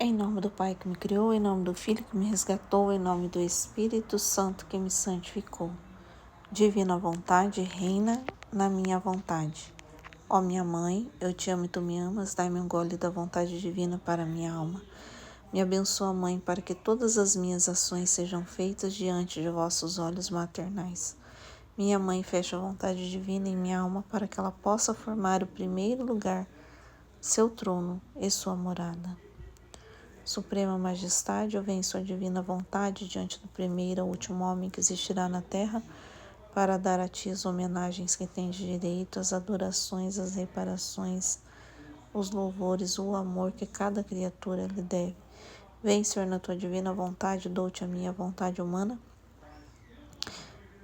Em nome do Pai que me criou, em nome do Filho que me resgatou, em nome do Espírito Santo que me santificou. Divina vontade, reina na minha vontade. Ó minha mãe, eu te amo e tu me amas, dai-me um gole da vontade divina para a minha alma. Me abençoa, Mãe, para que todas as minhas ações sejam feitas diante de vossos olhos maternais. Minha Mãe, fecha a vontade divina em minha alma para que ela possa formar o primeiro lugar, seu trono e sua morada. Suprema Majestade, eu venho em sua divina vontade diante do primeiro ou último homem que existirá na terra, para dar a ti as homenagens que tens direito, as adorações, as reparações, os louvores, o amor que cada criatura lhe deve. Vem, Senhor, na tua divina vontade, dou-te a minha vontade humana,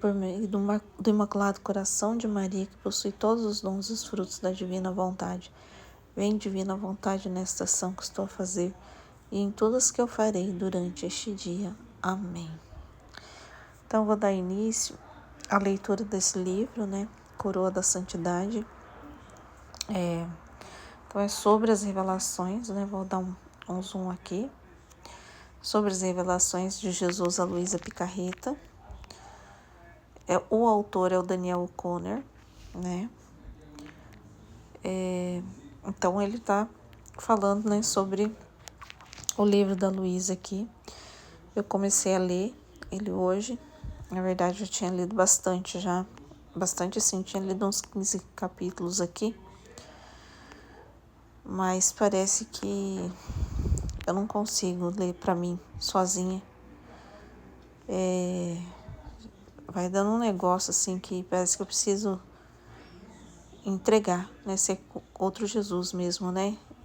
por meio do Imaculado Coração de Maria, que possui todos os dons e os frutos da divina vontade. Vem, divina vontade, nesta ação que estou a fazer, e em todas que eu farei durante este dia. Amém. Então, vou dar início à leitura desse livro, Coroa da Santidade. Então, é sobre as revelações, Vou dar um zoom aqui. Sobre as revelações de Jesus a Luísa Picarreta. O autor é o Daniel O'Connor, Então, ele está falando, sobre o livro da Luísa aqui. Eu comecei a ler ele hoje. Na verdade, eu tinha lido bastante já. Bastante, sim. Tinha lido uns 15 capítulos aqui. Mas parece que eu não consigo ler para mim, sozinha. Vai dando um negócio, assim, que parece que eu preciso entregar, Ser outro Jesus mesmo,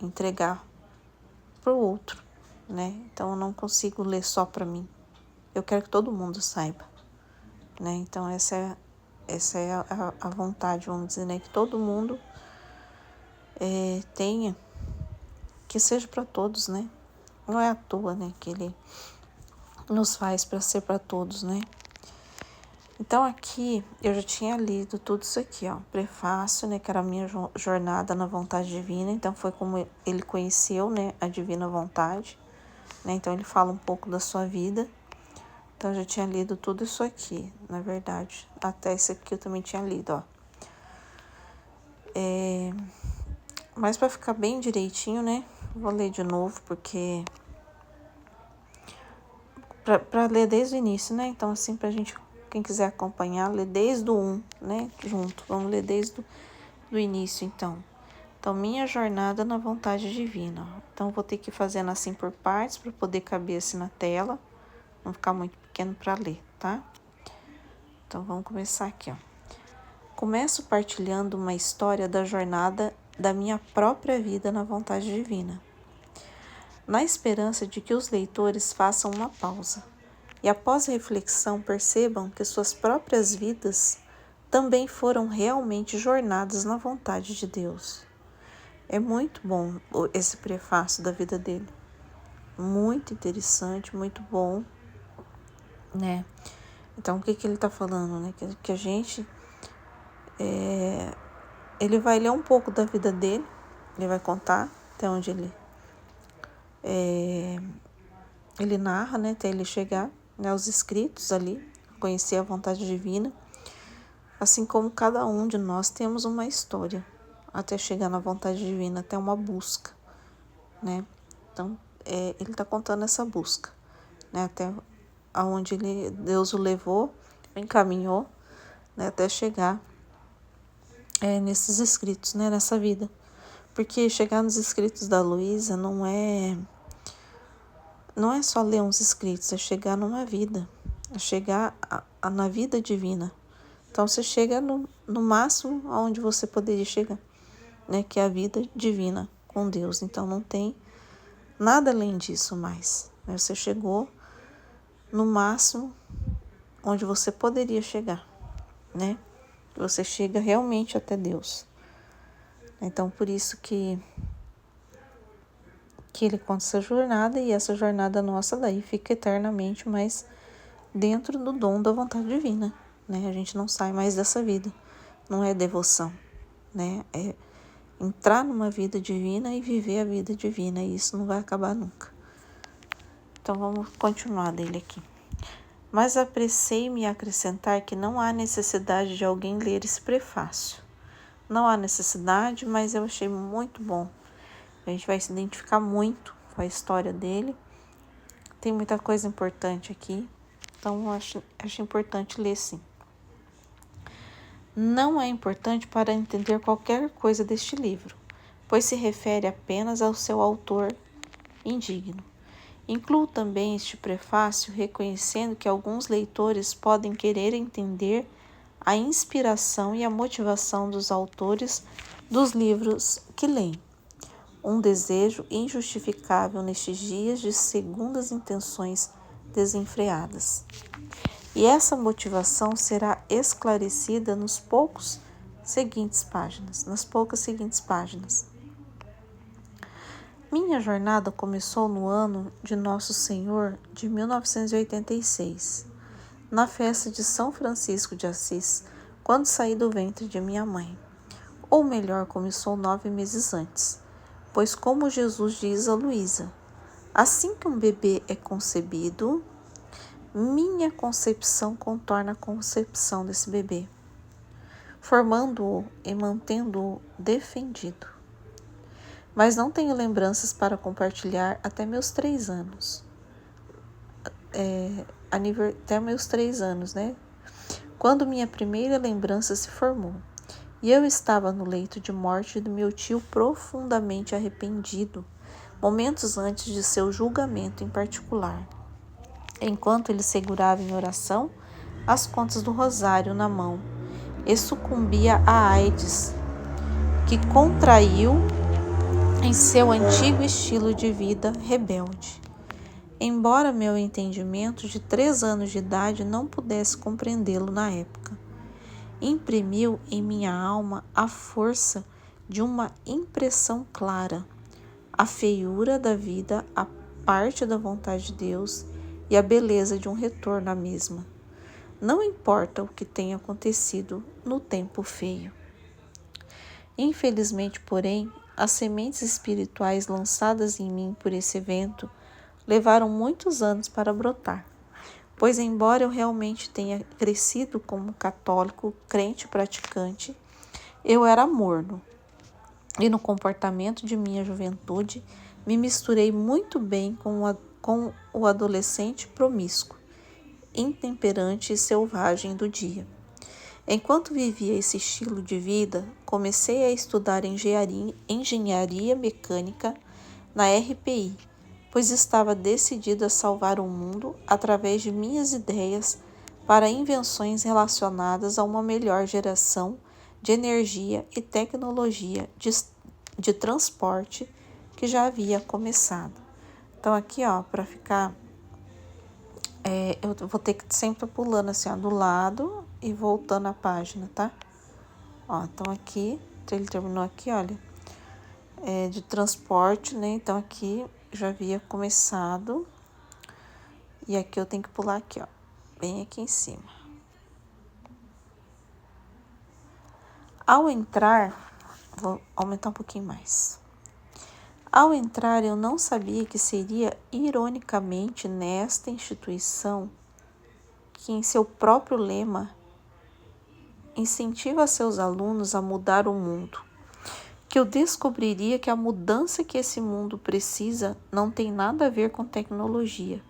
Entregar pro outro, Então, eu não consigo ler só para mim. Eu quero que todo mundo saiba, Então, essa é a vontade, vamos dizer, que todo mundo tenha, que seja para todos, Não é à toa, que ele nos faz para ser para todos, Então, aqui, eu já tinha lido tudo isso aqui, prefácio, que era a minha jornada na vontade divina. Então, foi como ele conheceu, a divina vontade, Então, ele fala um pouco da sua vida. Então, eu já tinha lido tudo isso aqui, na verdade. Até esse aqui eu também tinha lido, Mas para ficar bem direitinho, vou ler de novo, porque para ler desde o início, Então, assim, pra gente, quem quiser acompanhar, ler desde o 1, junto. Vamos ler desde o início, então. Então, minha jornada na vontade divina. Então, vou ter que ir fazendo assim por partes, para poder caber assim na tela. Não ficar muito pequeno para ler, tá? Então, vamos começar aqui, Começo partilhando uma história da jornada da minha própria vida na vontade divina, na esperança de que os leitores façam uma pausa e, após reflexão, percebam que suas próprias vidas também foram realmente jornadas na vontade de Deus. É muito bom esse prefácio da vida dele. Muito interessante, muito bom, Então, o que ele está falando, Que a gente... ele vai ler um pouco da vida dele, ele vai contar até onde ele narra, até ele chegar, aos escritos ali, conhecer a vontade divina. Assim como cada um de nós temos uma história até chegar na vontade divina, até uma busca, Então, ele está contando essa busca, até aonde Deus o levou, o encaminhou, até chegar nesses escritos, nessa vida. Porque chegar nos escritos da Luísa não é só ler uns escritos, é chegar numa vida, é chegar na vida divina. Então, você chega no máximo aonde você poderia chegar, que é a vida divina com Deus. Então, não tem nada além disso mais. Você chegou no máximo onde você poderia chegar, Você chega realmente até Deus. Então, por isso que ele conta essa jornada, e essa jornada nossa daí fica eternamente, mas dentro do dom da vontade divina, A gente não sai mais dessa vida. Não é devoção, É entrar numa vida divina e viver a vida divina, e isso não vai acabar nunca. Então vamos continuar dele aqui. Mas apressei-me a acrescentar que não há necessidade de alguém ler esse prefácio. Não há necessidade, mas eu achei muito bom. A gente vai se identificar muito com a história dele. Tem muita coisa importante aqui, então eu acho importante ler sim. Não é importante para entender qualquer coisa deste livro, pois se refere apenas ao seu autor indigno. Incluo também este prefácio reconhecendo que alguns leitores podem querer entender a inspiração e a motivação dos autores dos livros que leem. Um desejo injustificável nestes dias de segundas intenções desenfreadas. E essa motivação será esclarecida nas poucas seguintes páginas. Minha jornada começou no ano de Nosso Senhor de 1986, na festa de São Francisco de Assis, quando saí do ventre de minha mãe. Ou melhor, começou 9 meses antes, pois como Jesus diz a Luísa, assim que um bebê é concebido, minha concepção contorna a concepção desse bebê, formando-o e mantendo-o defendido. Mas não tenho lembranças para compartilhar até meus 3 anos. Até meus 3 anos, né? Quando minha primeira lembrança se formou. E eu estava no leito de morte do meu tio profundamente arrependido, momentos antes de seu julgamento em particular. Enquanto ele segurava em oração as contas do rosário na mão, e sucumbia à AIDS, que contraiu em seu antigo estilo de vida rebelde. Embora meu entendimento de 3 anos de idade não pudesse compreendê-lo na época, imprimiu em minha alma a força de uma impressão clara, a feiura da vida, a parte da vontade de Deus e a beleza de um retorno à mesma. Não importa o que tenha acontecido no tempo feio. Infelizmente, porém, as sementes espirituais lançadas em mim por esse evento levaram muitos anos para brotar, pois embora eu realmente tenha crescido como católico, crente praticante, eu era morno, e no comportamento de minha juventude me misturei muito bem com o adolescente promíscuo, intemperante e selvagem do dia. Enquanto vivia esse estilo de vida, comecei a estudar engenharia mecânica na RPI, pois estava decidido a salvar o mundo através de minhas ideias para invenções relacionadas a uma melhor geração de energia e tecnologia de transporte que já havia começado. Então aqui, para ficar, eu vou ter que sempre pulando assim, do lado e voltando a página, tá? Então aqui, ele terminou aqui, olha, de transporte, né? Então aqui já havia começado, e aqui eu tenho que pular aqui, bem aqui em cima. Ao entrar, vou aumentar um pouquinho mais. Ao entrar, eu não sabia que seria ironicamente nesta instituição que, em seu próprio lema, incentiva seus alunos a mudar o mundo, que eu descobriria que a mudança que esse mundo precisa não tem nada a ver com tecnologia,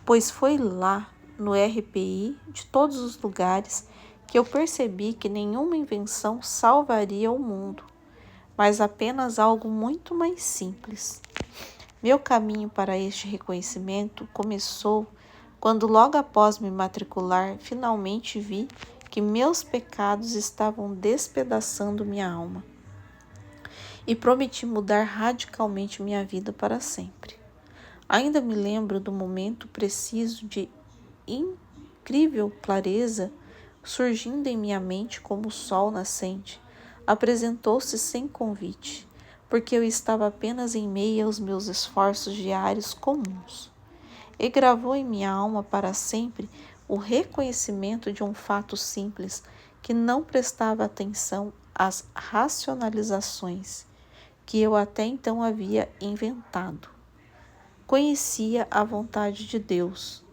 pois foi lá, no RPI, de todos os lugares, que eu percebi que nenhuma invenção salvaria o mundo, mas apenas algo muito mais simples. Meu caminho para este reconhecimento começou quando, logo após me matricular, finalmente vi que meus pecados estavam despedaçando minha alma e prometi mudar radicalmente minha vida para sempre. Ainda me lembro do momento preciso de incrível clareza surgindo em minha mente como o sol nascente. Apresentou-se sem convite, porque eu estava apenas em meio aos meus esforços diários comuns, e gravou em minha alma para sempre o reconhecimento de um fato simples que não prestava atenção às racionalizações que eu até então havia inventado. conhecia a vontade de Deus,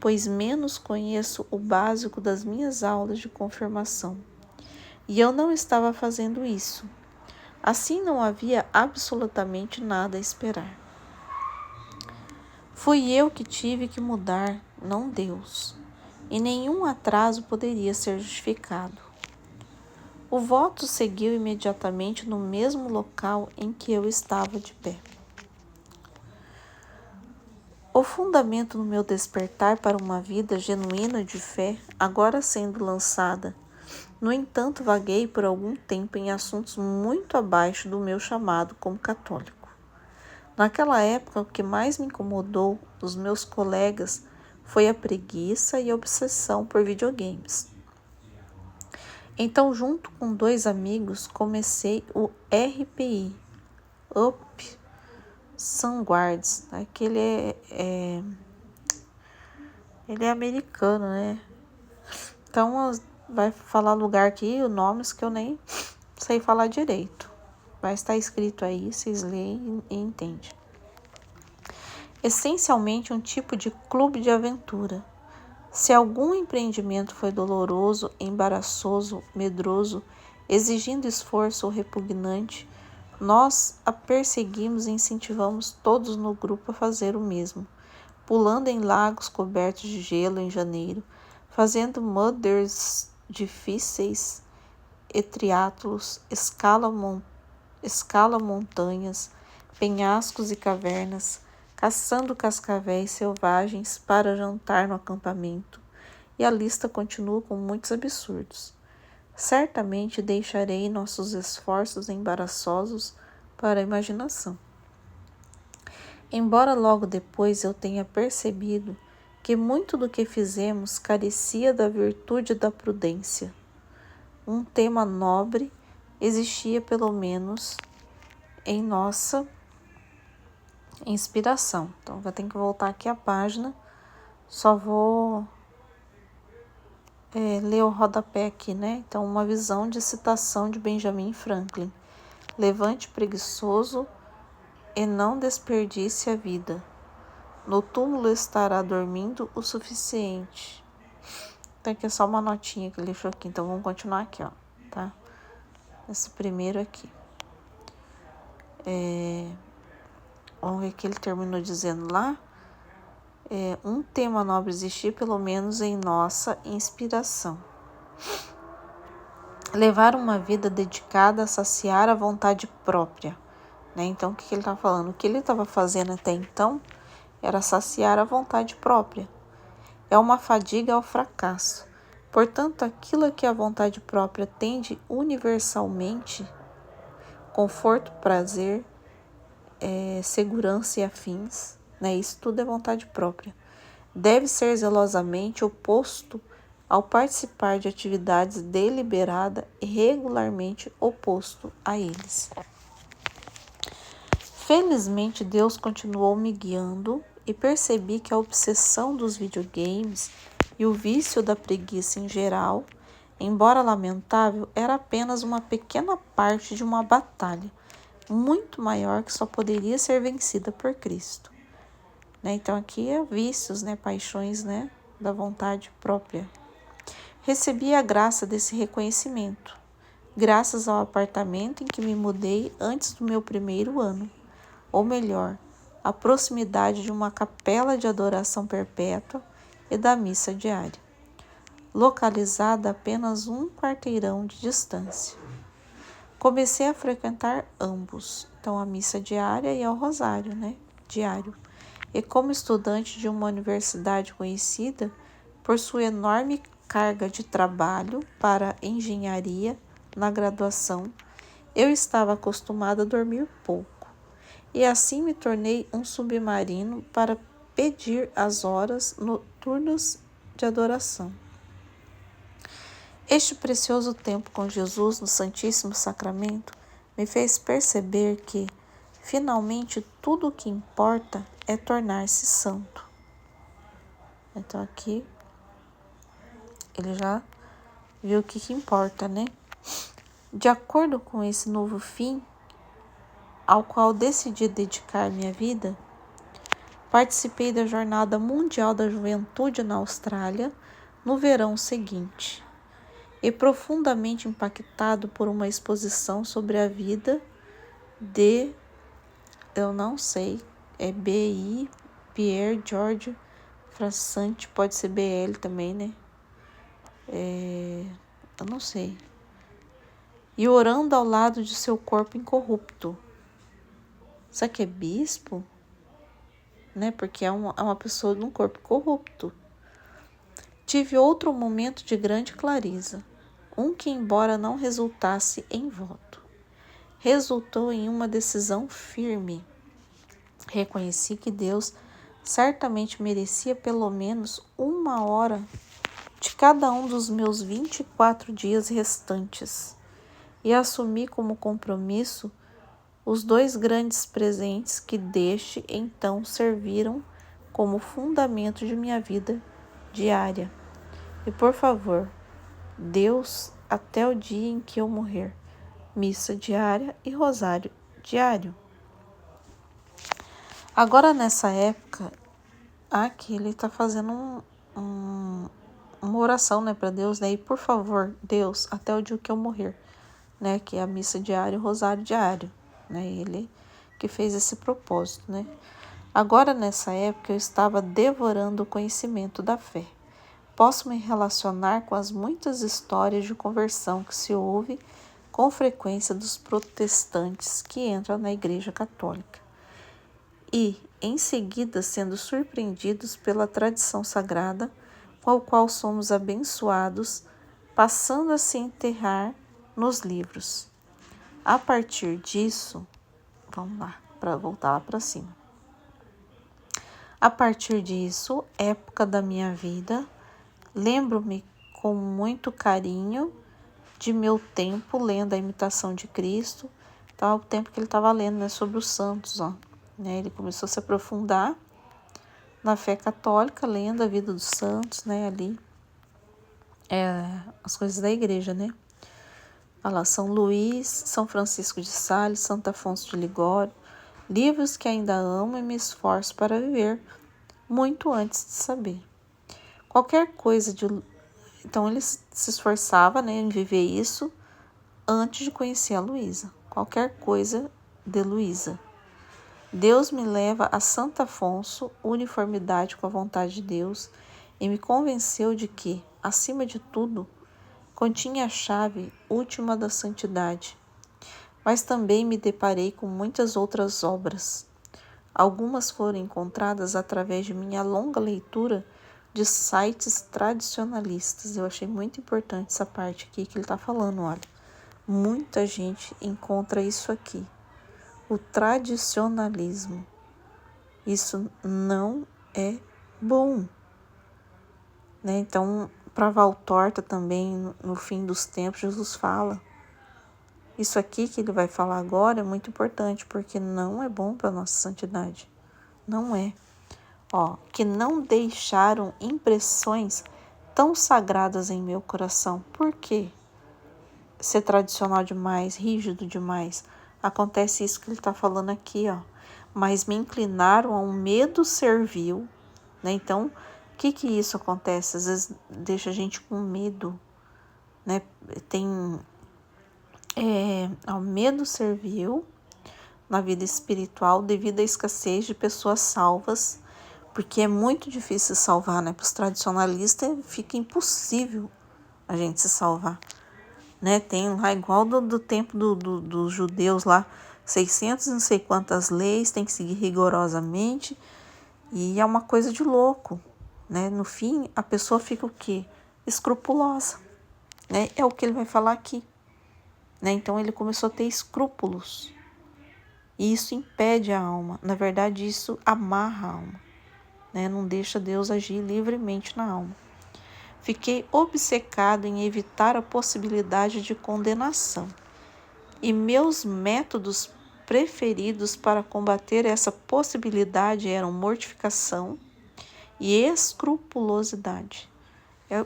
pois menos conheço o básico das minhas aulas de confirmação. E eu não estava fazendo isso. Assim não havia absolutamente nada a esperar. Fui eu que tive que mudar, não Deus. E nenhum atraso poderia ser justificado. O voto seguiu imediatamente no mesmo local em que eu estava de pé. O fundamento no meu despertar para uma vida genuína de fé, agora sendo lançada. No entanto, vaguei por algum tempo em assuntos muito abaixo do meu chamado como católico. Naquela época, o que mais me incomodou dos meus colegas foi a preguiça e a obsessão por videogames. Então, junto com 2 amigos, comecei o RPI, Up Vanguards, né? Que ele é americano, né? Então, vai falar lugar aqui, os nomes que eu nem sei falar direito. Mas está escrito aí, vocês leem e entendem. Essencialmente um tipo de clube de aventura. Se algum empreendimento foi doloroso, embaraçoso, medroso, exigindo esforço ou repugnante, nós a perseguimos e incentivamos todos no grupo a fazer o mesmo, pulando em lagos cobertos de gelo em janeiro, fazendo mudders difíceis e triatlos, escala montanhas, penhascos e cavernas, caçando cascavéis selvagens para jantar no acampamento, e a lista continua com muitos absurdos. Certamente deixarei nossos esforços embaraçosos para a imaginação. Embora logo depois eu tenha percebido que muito do que fizemos carecia da virtude da prudência. Um tema nobre existia pelo menos em nossa inspiração. Então, vai ter que voltar aqui a página. Só vou ler o rodapé aqui, né? Então, uma visão de citação de Benjamin Franklin. Levante preguiçoso e não desperdice a vida. No túmulo estará dormindo o suficiente. Então, aqui é só uma notinha que ele deixou aqui. Então, vamos continuar aqui, ó, tá? Esse primeiro aqui. Vamos ver o que ele terminou dizendo lá. Um tema nobre existir, pelo menos em nossa inspiração. Levar uma vida dedicada a saciar a vontade própria. Né? Então, o que ele está falando? O que ele estava fazendo até então era saciar a vontade própria. É uma fadiga ao fracasso. Portanto, aquilo que a vontade própria tende universalmente, conforto, prazer, segurança e afins, né? Isso tudo é vontade própria. Deve ser zelosamente oposto ao participar de atividades deliberada e regularmente oposto a eles. Felizmente, Deus continuou me guiando e percebi que a obsessão dos videogames e o vício da preguiça em geral, embora lamentável, era apenas uma pequena parte de uma batalha muito maior que só poderia ser vencida por Cristo. Né? Então aqui é vícios, né? Paixões, né? Da vontade própria. Recebi a graça desse reconhecimento, graças ao apartamento em que me mudei antes do meu primeiro ano, ou melhor, a proximidade de uma capela de adoração perpétua e da missa diária, localizada a apenas 1 quarteirão de distância. Comecei a frequentar ambos, então a missa diária e ao rosário, né, diário. E como estudante de uma universidade conhecida por sua enorme carga de trabalho para engenharia na graduação, eu estava acostumada a dormir pouco, e assim me tornei um submarino para pedir as horas noturnas de adoração. Este precioso tempo com Jesus no Santíssimo Sacramento me fez perceber que, finalmente, tudo o que importa é tornar-se santo. Então aqui ele já viu o que importa, né? De acordo com esse novo fim, ao qual decidi dedicar minha vida, Participei da Jornada Mundial da Juventude na Austrália no verão seguinte e profundamente impactado por uma exposição sobre a vida de, eu não sei, é B.I. Pierre George Frassante, pode ser B.L. também, né? Eu não sei. E orando ao lado de seu corpo incorrupto. Será que é bispo? Né? Porque é uma pessoa num corpo corrupto. Tive outro momento de grande clareza, que, embora não resultasse em voto, resultou em uma decisão firme. Reconheci que Deus certamente merecia pelo menos 1 hora de cada um dos meus 24 dias restantes e assumi como compromisso os 2 grandes presentes que desde então serviram como fundamento de minha vida diária. E por favor, Deus, até o dia em que eu morrer, missa diária e rosário diário. Agora nessa época, aqui ele está fazendo uma oração, né, para Deus, né? E por favor, Deus, até o dia que eu morrer, né? Que é a missa diária e o rosário diário, né? Ele que fez esse propósito, né? Agora nessa época eu estava devorando o conhecimento da fé. Posso me relacionar com as muitas histórias de conversão que se ouve com frequência dos protestantes que entram na Igreja Católica e, em seguida, sendo surpreendidos pela tradição sagrada com a qual somos abençoados, passando a se enterrar nos livros. A partir disso, vamos lá, para voltar lá para cima. A partir disso, época da minha vida, lembro-me com muito carinho de meu tempo lendo a Imitação de Cristo, o tempo que ele estava lendo, né, sobre os santos, ó, né, ele começou a se aprofundar na fé católica, lendo a vida dos santos, né, ali, as coisas da igreja, né, olha lá, São Luís, São Francisco de Sales, Santo Afonso de Ligório, livros que ainda amo e me esforço para viver, muito antes de saber. Qualquer coisa de... Então ele se esforçava, né, em viver isso antes de conhecer a Luísa. Qualquer coisa de Luísa. Deus me leva a Santo Afonso, uniformidade com a vontade de Deus, e me convenceu de que, acima de tudo, continha a chave última da santidade. Mas também me deparei com muitas outras obras. Algumas foram encontradas através de minha longa leitura de sites tradicionalistas. Eu achei muito importante essa parte aqui que ele está falando, olha. Muita gente encontra isso aqui. O tradicionalismo. Isso não é bom. Né? Então, para Valtorta também, no fim dos tempos, Jesus fala. Isso aqui que ele vai falar agora é muito importante, porque não é bom para a nossa santidade. Não é. Ó, que não deixaram impressões tão sagradas em meu coração. Por quê? Ser tradicional demais, rígido demais. Acontece isso que ele está falando aqui, ó. Mas me inclinaram a um medo servil, né? Então, o que isso acontece? Às vezes deixa a gente com medo, né? Tem ao medo servil na vida espiritual devido à escassez de pessoas salvas, porque é muito difícil se salvar, né? Para os tradicionalistas fica impossível a gente se salvar, né? Tem lá igual do tempo dos judeus lá, 600 não sei quantas leis, tem que seguir rigorosamente e é uma coisa de louco, né? No fim, a pessoa fica o quê? Escrupulosa, né? É o que ele vai falar aqui, né? Então ele começou a ter escrúpulos e isso impede a alma, na verdade isso amarra a alma, né? Não deixa Deus agir livremente na alma. Fiquei obcecado em evitar a possibilidade de condenação. E meus métodos preferidos para combater essa possibilidade eram mortificação e escrupulosidade.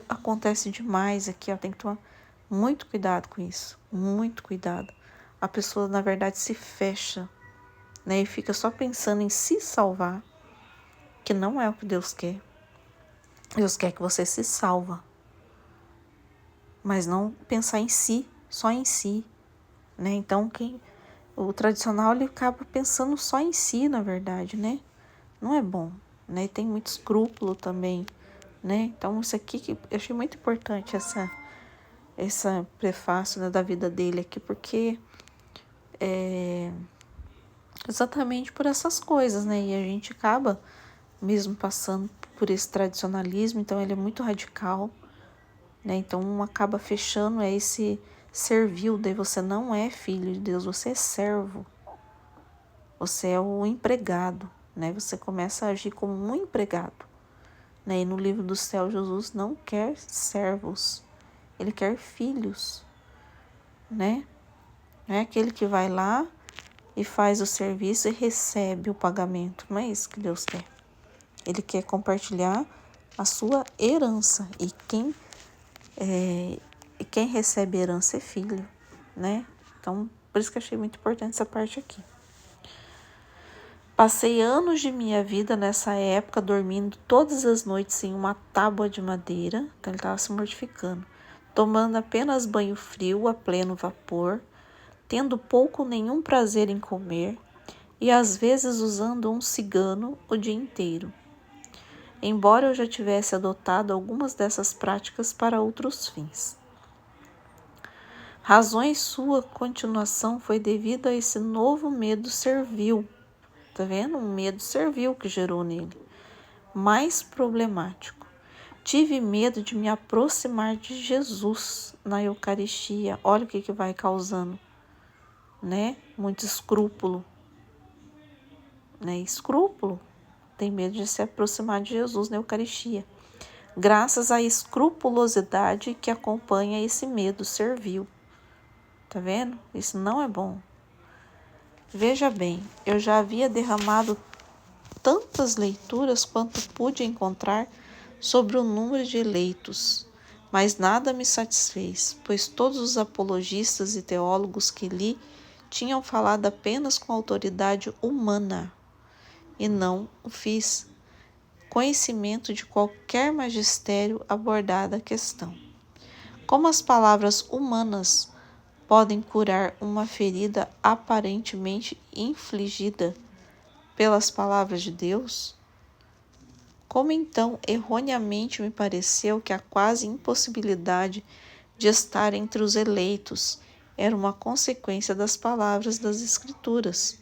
Acontece demais aqui, ó, tem que tomar muito cuidado com isso, muito cuidado. A pessoa, na verdade, se fecha, né, e fica só pensando em se salvar, que não é o que Deus quer. Deus quer que você se salva, mas não pensar em si, só em si, né? Então, o tradicional, ele acaba pensando só em si, na verdade, né? Não é bom, né? E tem muito escrúpulo também, né? Então, isso aqui que eu achei muito importante, essa prefácio, né, da vida dele aqui, porque exatamente por essas coisas, né? E a gente acaba mesmo passando por esse tradicionalismo, então ele é muito radical, né? Então acaba fechando esse servil, daí você não é filho de Deus, você é servo. Você é o empregado, né? Você começa a agir como um empregado, né? E no livro do céu, Jesus não quer servos, ele quer filhos, né? Não é aquele que vai lá e faz o serviço e recebe o pagamento. Não é isso que Deus quer. Ele quer compartilhar a sua herança. E quem recebe herança é filho, né? Então, por isso que eu achei muito importante essa parte aqui. Passei anos de minha vida nessa época dormindo todas as noites em uma tábua de madeira. Então ele estava se mortificando. Tomando apenas banho frio a pleno vapor. Tendo pouco ou nenhum prazer em comer. E às vezes usando um cigano o dia inteiro. Embora eu já tivesse adotado algumas dessas práticas para outros fins. Razões sua continuação foi devido a esse novo medo servil. Tá vendo? Um medo servil que gerou nele. Mais problemático. Tive medo de me aproximar de Jesus na Eucaristia. Olha o que vai causando, né? Muito escrúpulo. Né? Escrúpulo. Tem medo de se aproximar de Jesus na Eucaristia. Graças à escrupulosidade que acompanha esse medo servil. Tá vendo? Isso não é bom. Veja bem, eu já havia derramado tantas leituras quanto pude encontrar sobre o número de eleitos, mas nada me satisfez, pois todos os apologistas e teólogos que li tinham falado apenas com autoridade humana, e não o fiz conhecimento de qualquer magistério abordada a questão. Como as palavras humanas podem curar uma ferida aparentemente infligida pelas palavras de Deus? Como então erroneamente me pareceu que a quase impossibilidade de estar entre os eleitos era uma consequência das palavras das Escrituras.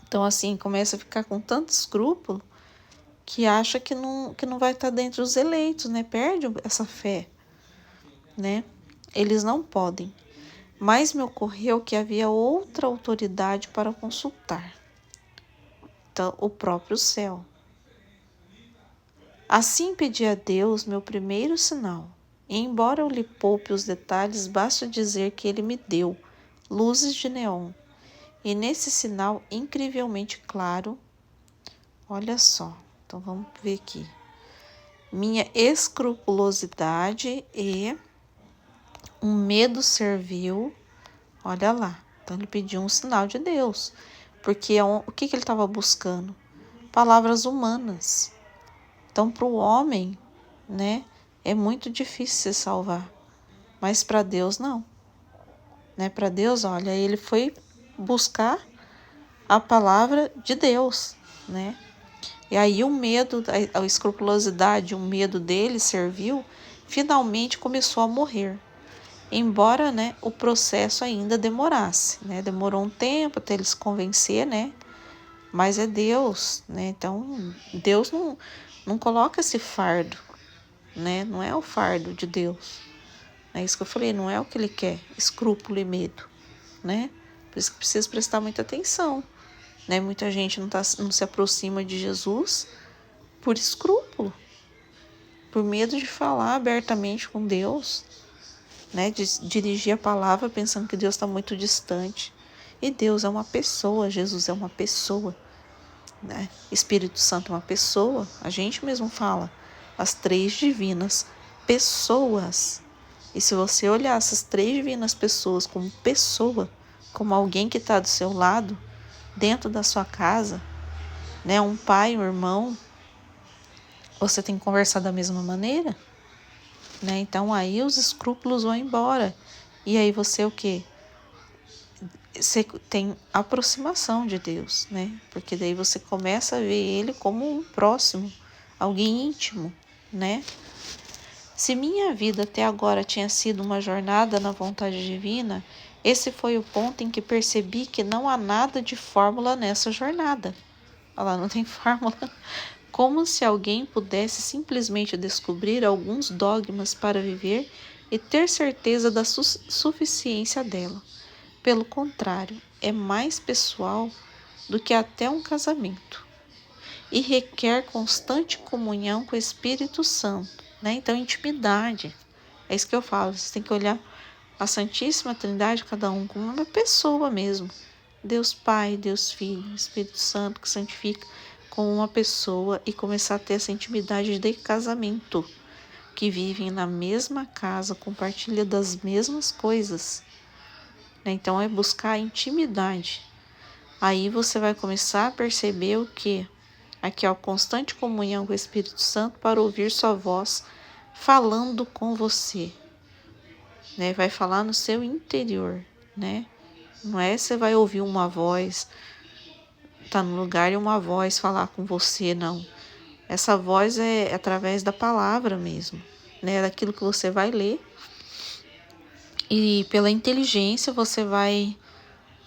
Então assim, começa a ficar com tanto escrúpulo que acha que não vai estar dentre os eleitos, né? Perde essa fé, né? Eles não podem. Mas me ocorreu que havia outra autoridade para consultar. Então, o próprio céu. Assim pedi a Deus meu primeiro sinal. E embora eu lhe poupe os detalhes, basta dizer que ele me deu luzes de neon. E nesse sinal incrivelmente claro, olha só, então vamos ver aqui. Minha escrupulosidade e um medo servil, olha lá. Então ele pediu um sinal de Deus, porque o que ele estava buscando? Palavras humanas. Então para o homem, né, é muito difícil se salvar, mas para Deus não. Né? Para Deus, olha, ele foi buscar a palavra de Deus, né? E aí o medo, a escrupulosidade, o medo dele servil, finalmente começou a morrer. Embora, né, o processo ainda demorasse, né? Demorou um tempo até ele se convencer, né? Mas é Deus, né? Então, Deus não coloca esse fardo, né? Não é o fardo de Deus. É isso que eu falei, não é o que ele quer, escrúpulo e medo, né? Por isso que precisa prestar muita atenção, né? Muita gente não se aproxima de Jesus por escrúpulo, por medo de falar abertamente com Deus, né? De dirigir a palavra pensando que Deus está muito distante. E Deus é uma pessoa, Jesus é uma pessoa, né? Espírito Santo é uma pessoa. A gente mesmo fala, as três divinas pessoas. E se você olhar essas três divinas pessoas como pessoa, como alguém que está do seu lado, dentro da sua casa, né? Um pai, um irmão, você tem que conversar da mesma maneira, né? Então aí os escrúpulos vão embora. E aí você o quê? Você tem aproximação de Deus, né? Porque daí você começa a ver ele como um próximo, alguém íntimo, né? Se minha vida até agora tinha sido uma jornada na vontade divina, esse foi o ponto em que percebi que não há nada de fórmula nessa jornada. Olha lá, não tem fórmula. Como se alguém pudesse simplesmente descobrir alguns dogmas para viver e ter certeza da suficiência dela. Pelo contrário, é mais pessoal do que até um casamento e requer constante comunhão com o Espírito Santo, né? Então, intimidade. É isso que eu falo, você tem que olhar a Santíssima Trindade, cada um como uma pessoa mesmo. Deus Pai, Deus Filho, Espírito Santo, que santifica como uma pessoa e começar a ter essa intimidade de casamento, que vivem na mesma casa, compartilham das mesmas coisas, né? Então é buscar a intimidade. Aí você vai começar a perceber o que? Aqui, ó, constante comunhão com o Espírito Santo para ouvir sua voz falando com você, né? Vai falar no seu interior, né? Não é você vai ouvir uma voz, tá no lugar e uma voz falar com você, não. Essa voz é através da palavra mesmo, né? Daquilo que você vai ler. E pela inteligência você vai,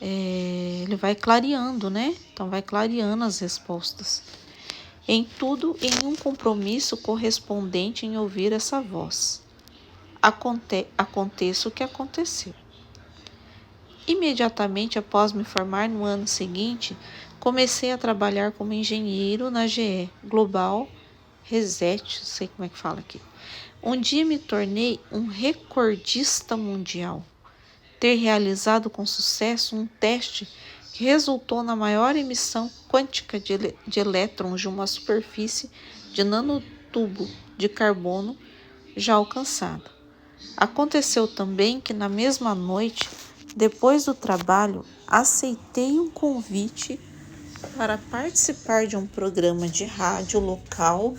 ele vai clareando, né? Então vai clareando as respostas. Em tudo, em um compromisso correspondente em ouvir essa voz. Aconteça o que aconteceu. Imediatamente após me formar no ano seguinte, comecei a trabalhar como engenheiro na GE Global Reset, não sei como é que fala aqui. Um dia me tornei um recordista mundial. Ter realizado com sucesso um teste que resultou na maior emissão quântica de elétrons de uma superfície de nanotubo de carbono já alcançada. Aconteceu também que na mesma noite, depois do trabalho, aceitei um convite para participar de um programa de rádio local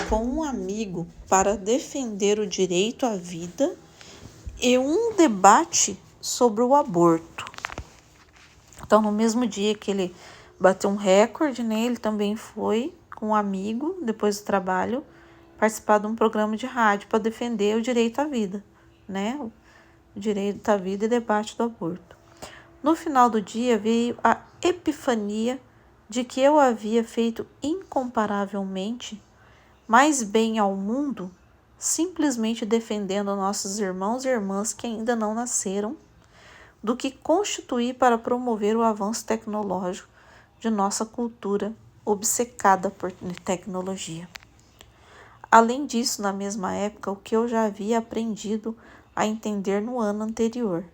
com um amigo para defender o direito à vida e um debate sobre o aborto. Então, no mesmo dia que ele bateu um recorde, né, ele também foi com um amigo, depois do trabalho, participar de um programa de rádio para defender o direito à vida, né? O direito à vida e debate do aborto. No final do dia veio a epifania de que eu havia feito incomparavelmente mais bem ao mundo simplesmente defendendo nossos irmãos e irmãs que ainda não nasceram, do que constituir para promover o avanço tecnológico de nossa cultura obcecada por tecnologia. Além disso, na mesma época, o que eu já havia aprendido a entender no ano anterior,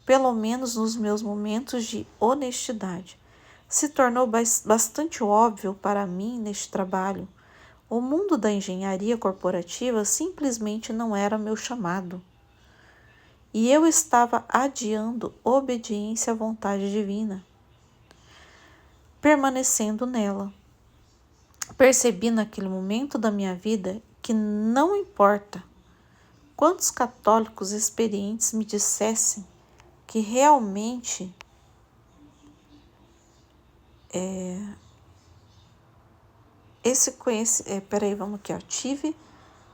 pelo menos nos meus momentos de honestidade, se tornou bastante óbvio para mim neste trabalho. O mundo da engenharia corporativa simplesmente não era meu chamado. E eu estava adiando obediência à vontade divina, permanecendo nela. Percebi naquele momento da minha vida que não importa quantos católicos experientes me dissessem que realmente tive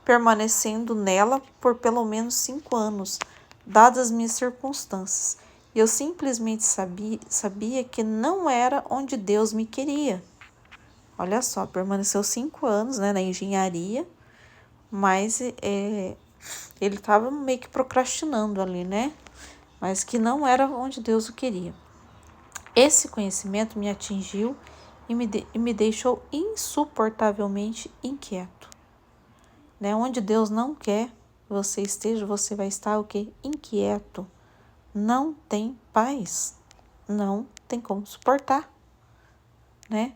permanecendo nela por pelo menos 5 anos, dadas as minhas circunstâncias. E eu simplesmente sabia que não era onde Deus me queria. Olha só, permaneceu 5 anos, né, na engenharia, mas ele estava meio que procrastinando ali, né? Mas que não era onde Deus o queria. Esse conhecimento me atingiu e me deixou insuportavelmente inquieto. Né? Onde Deus não quer que você esteja, você vai estar o quê? Inquieto. Não tem paz. Não tem como suportar. Né?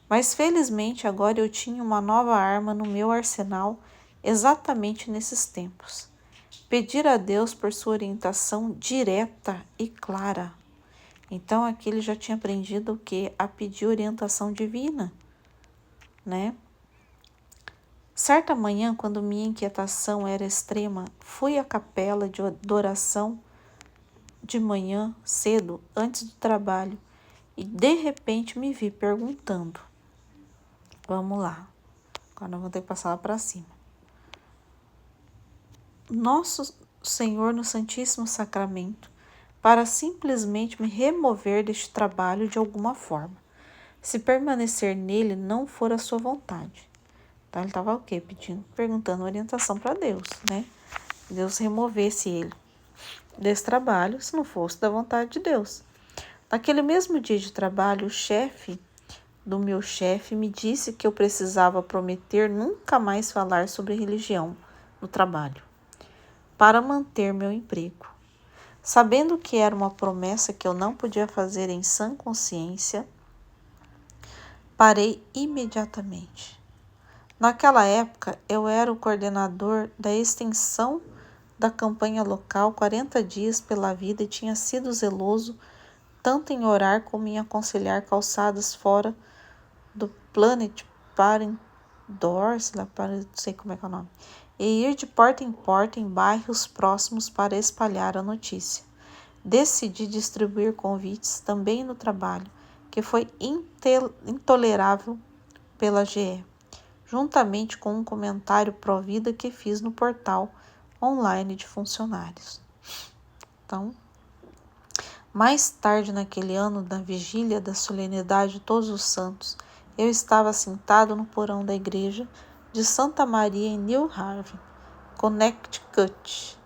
Mas felizmente agora eu tinha uma nova arma no meu arsenal exatamente nesses tempos. Pedir a Deus por sua orientação direta e clara. Então aqui ele já tinha aprendido o quê? A pedir orientação divina, né? Certa manhã, quando minha inquietação era extrema, fui à capela de oração de manhã, cedo, antes do trabalho, e de repente me vi perguntando. Vamos lá, agora eu vou ter que passar lá para cima. Nosso Senhor no Santíssimo Sacramento, para simplesmente me remover deste trabalho de alguma forma, se permanecer nele não for a sua vontade. Então ele estava o quê? Perguntando orientação para Deus, né? Deus removesse ele desse trabalho, se não fosse da vontade de Deus. Naquele mesmo dia de trabalho, o chefe do meu chefe me disse que eu precisava prometer nunca mais falar sobre religião no trabalho, para manter meu emprego. Sabendo que era uma promessa que eu não podia fazer em sã consciência, parei imediatamente. Naquela época, eu era o coordenador da extensão da campanha local 40 dias pela vida e tinha sido zeloso tanto em orar como em aconselhar calçadas fora do Planet Parenthood, não sei como é que é o nome, e ir de porta em bairros próximos para espalhar a notícia. Decidi distribuir convites também no trabalho, que foi intolerável pela GE, juntamente com um comentário pró-vida que fiz no portal online de funcionários. Então, mais tarde naquele ano, na vigília da solenidade de Todos os Santos, eu estava sentado no porão da igreja de Santa Maria em New Haven, Connecticut,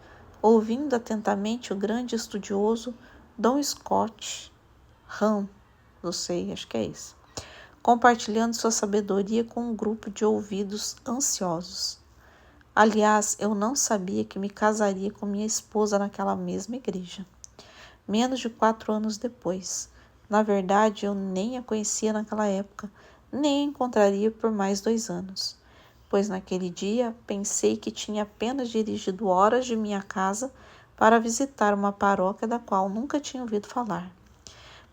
ouvindo atentamente o grande estudioso Dom Scott Hahn, não sei, acho que é isso, compartilhando sua sabedoria com um grupo de ouvidos ansiosos. Aliás, eu não sabia que me casaria com minha esposa naquela mesma igreja. Menos de 4 anos depois. Na verdade, eu nem a conhecia naquela época, nem a encontraria por mais 2 anos, pois naquele dia pensei que tinha apenas dirigido horas de minha casa para visitar uma paróquia da qual nunca tinha ouvido falar.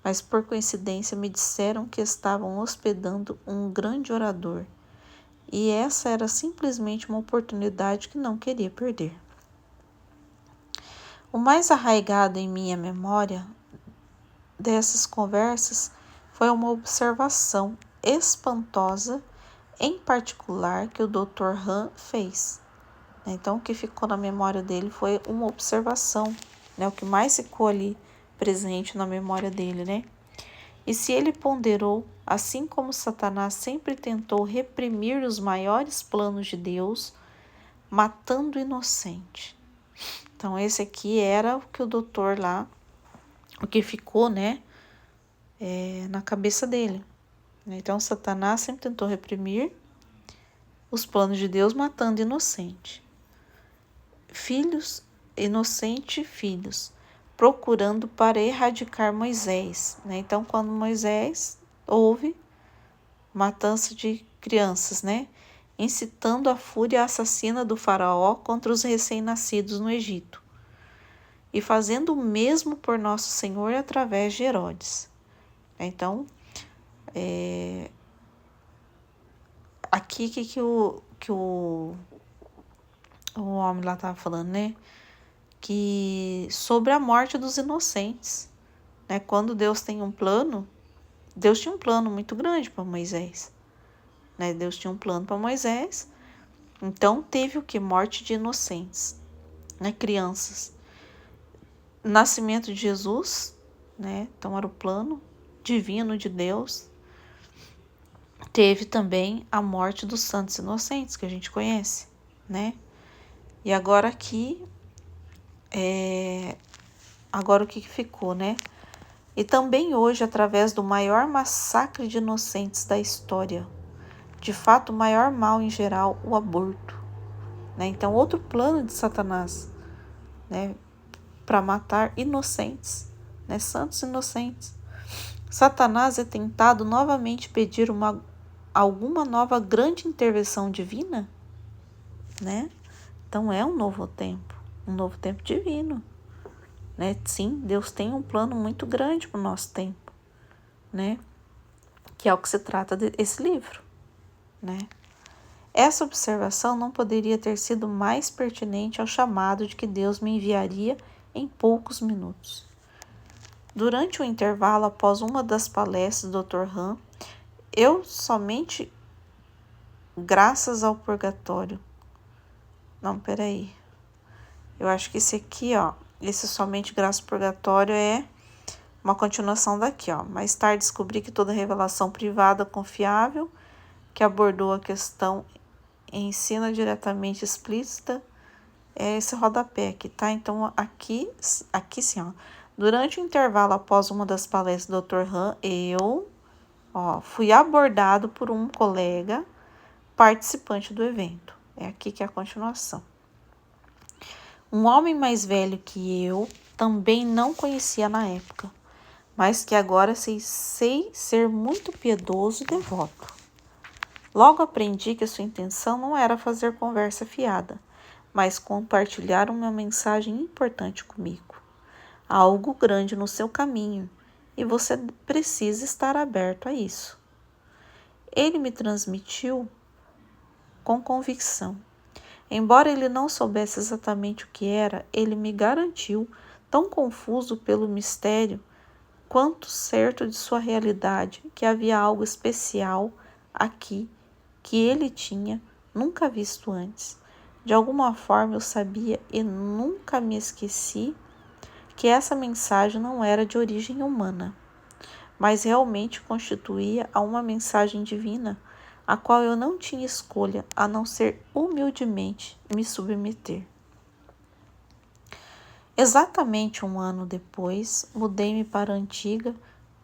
Mas por coincidência me disseram que estavam hospedando um grande orador, e essa era simplesmente uma oportunidade que não queria perder. O mais arraigado em minha memória dessas conversas foi uma observação espantosa, em particular, que o Dr. Hahn fez. Então, o que ficou na memória dele foi uma observação, né? O que mais ficou ali presente na memória dele, né? E se ele ponderou, assim como Satanás sempre tentou reprimir os maiores planos de Deus, matando o inocente. Então, esse aqui era o que o doutor lá, o que ficou, né, na cabeça dele. Então, Satanás sempre tentou reprimir os planos de Deus, matando inocente. Filhos, procurando para erradicar Moisés, né? Então, quando Moisés houve matança de crianças, né? Incitando a fúria assassina do faraó contra os recém-nascidos no Egito. E fazendo o mesmo por Nosso Senhor através de Herodes. Então, aqui que o homem lá estava falando, né? Que sobre a morte dos inocentes, né? Quando Deus tem um plano, Deus tinha um plano muito grande para Moisés, né? Deus tinha um plano para Moisés, então teve o que? Morte de inocentes, né? Crianças. Nascimento de Jesus, né? Então era o plano divino de Deus. Teve também a morte dos santos inocentes, que a gente conhece, né? E agora aqui, agora o que ficou, né? E também hoje, através do maior massacre de inocentes da história, de fato, o maior mal em geral, o aborto, né? Então, outro plano de Satanás, né? Para matar inocentes, né? Santos inocentes. Satanás é tentado novamente pedir alguma nova grande intervenção divina, né? Então é um novo tempo divino, né? Sim, Deus tem um plano muito grande para o nosso tempo, né? Que é o que se trata desse livro, né? Essa observação não poderia ter sido mais pertinente ao chamado de que Deus me enviaria em poucos minutos. Durante o intervalo após uma das palestras do Dr. Han, eu somente graças ao purgatório. Não, peraí. Eu acho que esse aqui, esse somente graças ao purgatório é uma continuação daqui, Mais tarde descobri que toda revelação privada confiável que abordou a questão ensina diretamente explícita é esse rodapé aqui, tá? Então, aqui sim, Durante o intervalo após uma das palestras do Dr. Han, eu, fui abordado por um colega participante do evento. É aqui que é a continuação. Um homem mais velho que eu também não conhecia na época, mas que agora sei ser muito piedoso e devoto. Logo aprendi que sua intenção não era fazer conversa fiada, mas compartilhar uma mensagem importante comigo. Há algo grande no seu caminho e você precisa estar aberto a isso. Ele me transmitiu com convicção. Embora ele não soubesse exatamente o que era, ele me garantiu, tão confuso pelo mistério quanto certo de sua realidade, que havia algo especial aqui que ele tinha nunca visto antes. De alguma forma eu sabia e nunca me esqueci que essa mensagem não era de origem humana, mas realmente constituía uma mensagem divina, a qual eu não tinha escolha a não ser humildemente me submeter. Exatamente um ano depois, mudei-me para a antiga,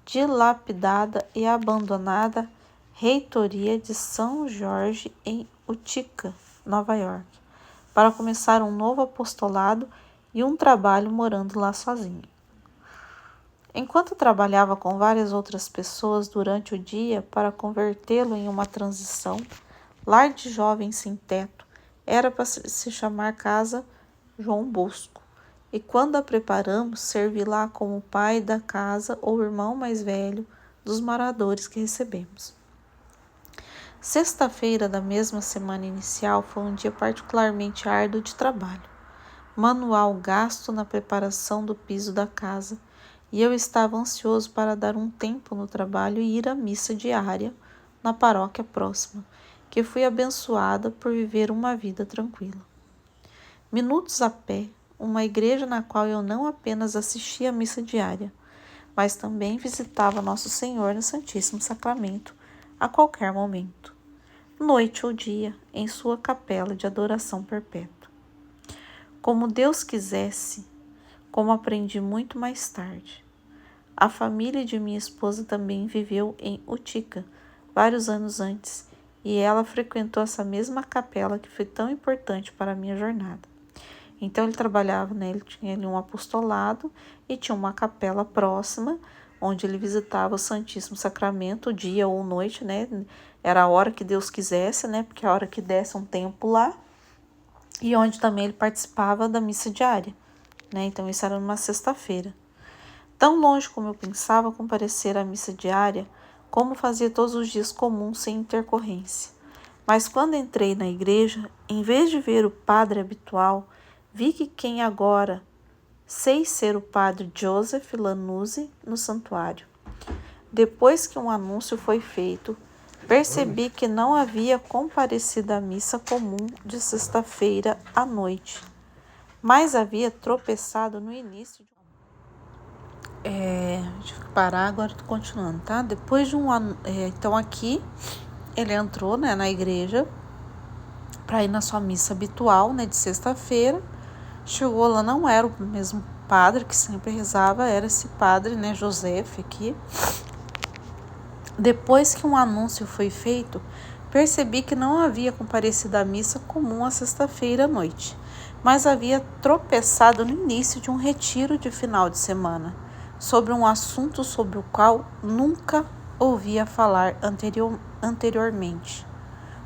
dilapidada e abandonada reitoria de São Jorge em Utica, Nova York, para começar um novo apostolado e um trabalho morando lá sozinho. Enquanto trabalhava com várias outras pessoas durante o dia para convertê-lo em uma transição, lar de jovens sem teto era para se chamar Casa João Bosco, e quando a preparamos, servi lá como pai da casa ou irmão mais velho dos moradores que recebemos. Sexta-feira da mesma semana inicial foi um dia particularmente árduo de trabalho. Manual gasto na preparação do piso da casa, e eu estava ansioso para dar um tempo no trabalho e ir à missa diária na paróquia próxima, que fui abençoada por viver uma vida tranquila. Minutos a pé, uma igreja na qual eu não apenas assistia à missa diária, mas também visitava Nosso Senhor no Santíssimo Sacramento a qualquer momento, noite ou dia, em sua capela de adoração perpétua. Como Deus quisesse, como aprendi muito mais tarde. A família de minha esposa também viveu em Utica vários anos antes, e ela frequentou essa mesma capela que foi tão importante para a minha jornada. Então ele trabalhava, ele tinha ali um apostolado e tinha uma capela próxima, onde ele visitava o Santíssimo Sacramento, dia ou noite, Era a hora que Deus quisesse, porque a hora que desse um tempo lá, e onde também ele participava da missa diária, Então isso era numa sexta-feira. Tão longe como eu pensava comparecer à missa diária, como fazia todos os dias comuns sem intercorrência. Mas quando entrei na igreja, em vez de ver o padre habitual, vi que quem agora sei ser o padre Joseph Lanuzzi no santuário. Depois que um anúncio foi feito, percebi que não havia comparecido à missa comum de sexta-feira à noite, mas havia tropeçado no início de Deixa eu parar, agora estou continuando, tá? Depois de então aqui ele entrou, na igreja para ir na sua missa habitual, de sexta-feira. Chegou lá, não era o mesmo padre que sempre rezava, era esse padre, Joseph aqui. Depois que um anúncio foi feito, percebi que não havia comparecido à missa comum à sexta-feira à noite, mas havia tropeçado no início de um retiro de final de semana, sobre um assunto sobre o qual nunca ouvia falar anteriormente: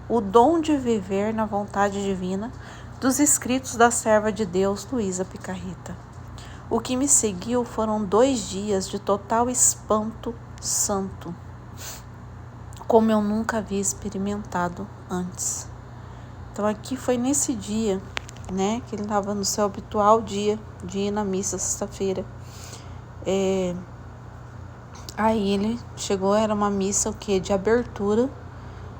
o dom de viver na vontade divina, dos escritos da serva de Deus Luísa Picarreta. O que me seguiu foram 2 dias de total espanto santo, como eu nunca havia experimentado antes. Então aqui foi nesse dia, né, que ele estava no seu habitual dia de ir na missa sexta-feira. Aí ele chegou, era uma missa de abertura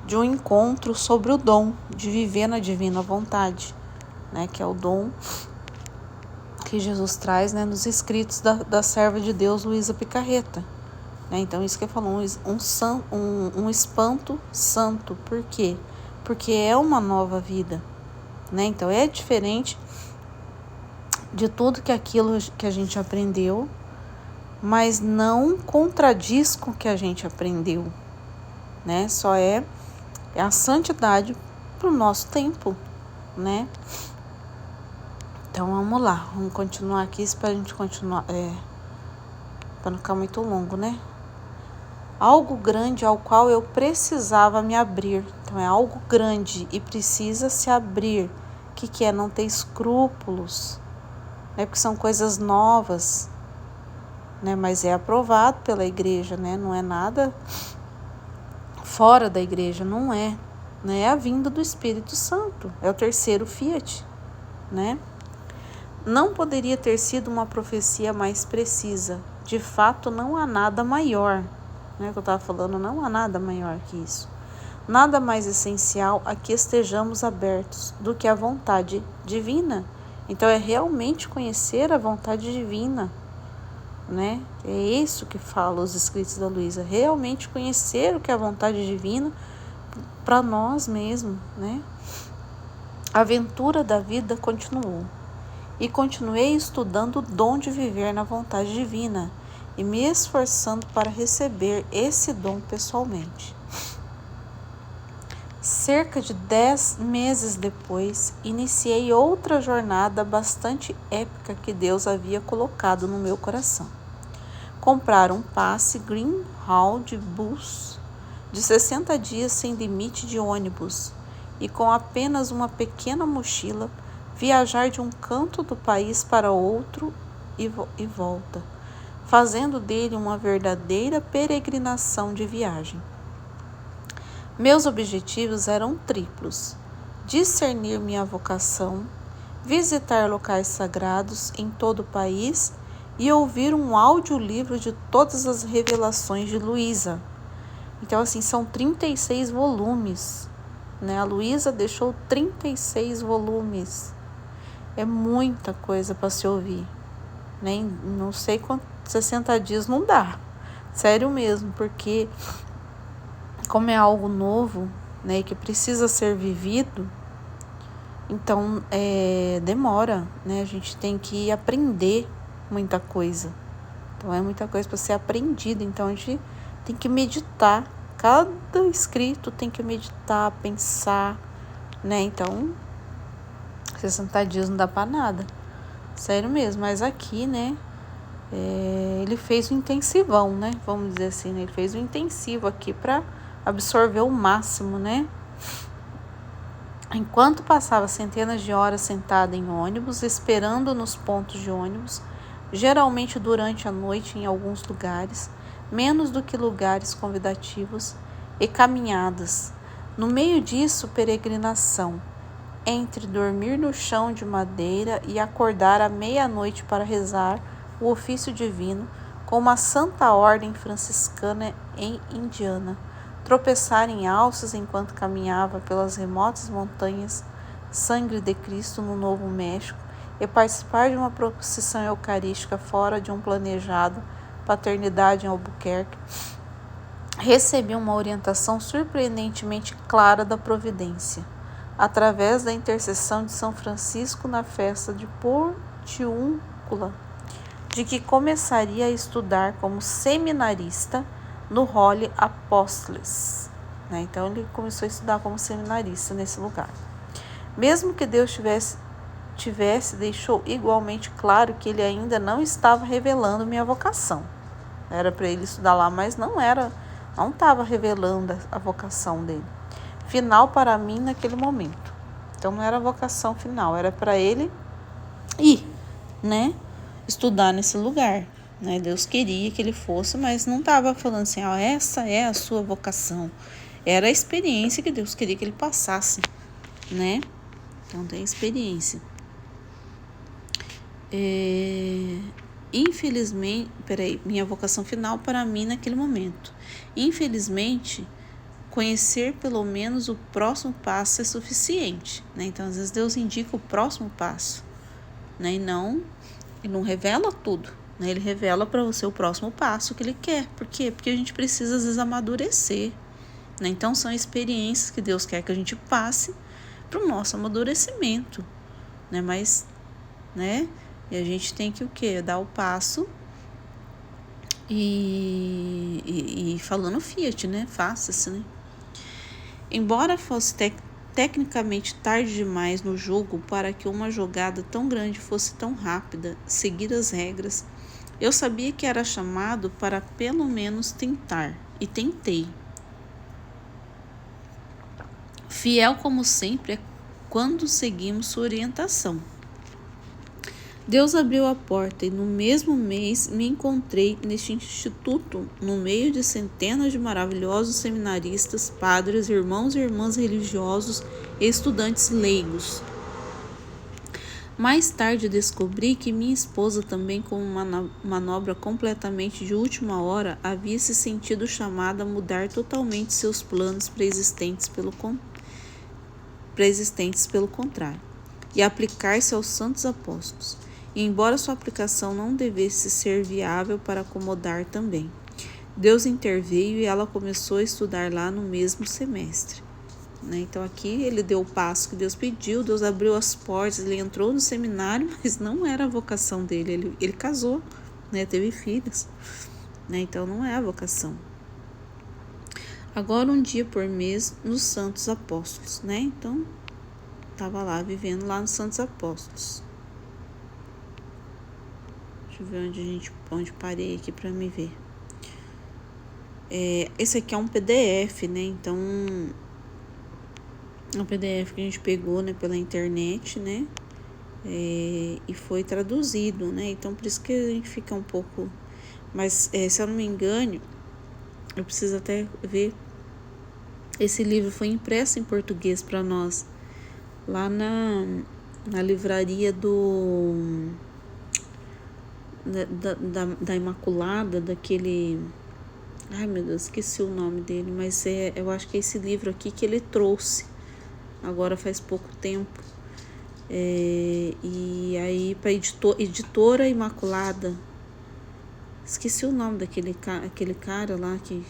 de um encontro sobre o dom de viver na divina vontade, né, que é o dom que Jesus traz, né, nos escritos da serva de Deus, Luísa Picarreta. Né? Então isso que ele falou, um espanto santo. Por quê? Porque é uma nova vida. Né? Então é diferente de tudo que aquilo que a gente aprendeu, mas não contradiz com o que a gente aprendeu. Né? Só é a santidade para o nosso tempo. Né? Então vamos lá, vamos continuar aqui para a gente continuar, para não ficar muito longo, né? Algo grande ao qual eu precisava me abrir. Então é algo grande e precisa se abrir. O que é? Não ter escrúpulos, né? Porque são coisas novas, né? Mas é aprovado pela igreja, né? Não é nada fora da igreja, não é. Né? É a vinda do Espírito Santo, é o terceiro fiat, né? Não poderia ter sido uma profecia mais precisa. De fato, não há nada maior, né? Que eu estava falando, não há nada maior que isso. Nada mais essencial a que estejamos abertos do que a vontade divina. Então, é realmente conhecer a vontade divina, né? É isso que fala os escritos da Luísa. Realmente conhecer o que é a vontade divina para nós mesmos, né? A aventura da vida continuou. E continuei estudando o dom de viver na vontade divina e me esforçando para receber esse dom pessoalmente. Cerca de 10 meses depois, iniciei outra jornada bastante épica que Deus havia colocado no meu coração. Comprar um passe Greyhound Bus de 60 dias sem limite de ônibus e com apenas uma pequena mochila, viajar de um canto do país para outro e volta, fazendo dele uma verdadeira peregrinação de viagem. Meus objetivos eram triplos: discernir minha vocação, visitar locais sagrados em todo o país e ouvir um audiolivro de todas as revelações de Luísa. Então, assim, são 36 volumes, né? A Luísa deixou 36 volumes. É muita coisa para se ouvir, né? Não sei quanto, 60 dias não dá, sério mesmo, porque como é algo novo, né, e que precisa ser vivido, então demora, né? A gente tem que aprender muita coisa, então é muita coisa para ser aprendida, então a gente tem que meditar, cada escrito tem que meditar, pensar, né? Então 60 dias não dá para nada, sério mesmo. Mas aqui, né, ele fez um intensivão, né, vamos dizer assim, né? Ele fez um intensivo aqui para absorver o máximo, né. Enquanto passava centenas de horas sentada em ônibus, esperando nos pontos de ônibus, geralmente durante a noite em alguns lugares, menos do que lugares convidativos, e caminhadas. No meio disso, peregrinação, entre dormir no chão de madeira e acordar à meia-noite para rezar o ofício divino com uma santa ordem franciscana em Indiana, tropeçar em alças enquanto caminhava pelas remotas montanhas Sangre de Cristo no Novo México e participar de uma procissão eucarística fora de um planejado paternidade em Albuquerque, recebi uma orientação surpreendentemente clara da providência, através da intercessão de São Francisco na festa de Portiúncula, de que começaria a estudar como seminarista no Holy Apostles. Né? Então ele começou a estudar como seminarista nesse lugar. Mesmo que Deus tivesse, deixou igualmente claro que ele ainda não estava revelando minha vocação. Era para ele estudar lá, mas não estava revelando a vocação dele. Final para mim naquele momento. Então não era a vocação final, era para ele ir, né? estudar nesse lugar, né? Deus queria que ele fosse, mas não estava falando assim, essa é a sua vocação. Era a experiência que Deus queria que ele passasse, né? Então tem experiência. Infelizmente, minha vocação final para mim naquele momento. Infelizmente, conhecer pelo menos o próximo passo é suficiente, né? Então, às vezes Deus indica o próximo passo, né? Ele não revela tudo, né? Ele revela para você o próximo passo que ele quer. Por quê? Porque a gente precisa, às vezes, amadurecer, né? Então, são experiências que Deus quer que a gente passe para o nosso amadurecimento, né? Mas, né? E a gente tem que o quê? Dar o passo e falando Fiat, né? Faça-se, né? Embora fosse tecnicamente tarde demais no jogo para que uma jogada tão grande fosse tão rápida, seguir as regras, eu sabia que era chamado para pelo menos tentar, e tentei. Fiel como sempre é quando seguimos sua orientação. Deus abriu a porta e no mesmo mês me encontrei neste instituto, no meio de centenas de maravilhosos seminaristas, padres, irmãos e irmãs religiosos e estudantes leigos. Mais tarde descobri que minha esposa, também com uma manobra completamente de última hora, havia se sentido chamada a mudar totalmente seus planos pré-existentes pelo contrário, e aplicar-se aos santos apóstolos. E embora sua aplicação não devesse ser viável para acomodar também, Deus interveio e ela começou a estudar lá no mesmo semestre, né? Então aqui ele deu o passo que Deus pediu, Deus abriu as portas, ele entrou no seminário, mas não era a vocação dele, ele casou, né? Teve filhos, né? Então não é a vocação. Agora um dia por mês nos Santos Apóstolos, né? Então estava lá, vivendo lá nos Santos Apóstolos. Deixa eu ver onde parei aqui para me ver. Esse aqui é um PDF, né? Então, é um PDF que a gente pegou, né, pela internet, né? E foi traduzido, né? Então, por isso que a gente fica um pouco... Mas, se eu não me engano, eu preciso até ver. Esse livro foi impresso em português para nós, lá na livraria da Imaculada, daquele... Ai, meu Deus, esqueci o nome dele, mas eu acho que é esse livro aqui que ele trouxe, agora faz pouco tempo. E aí, para editora Imaculada, esqueci o nome aquele cara lá, que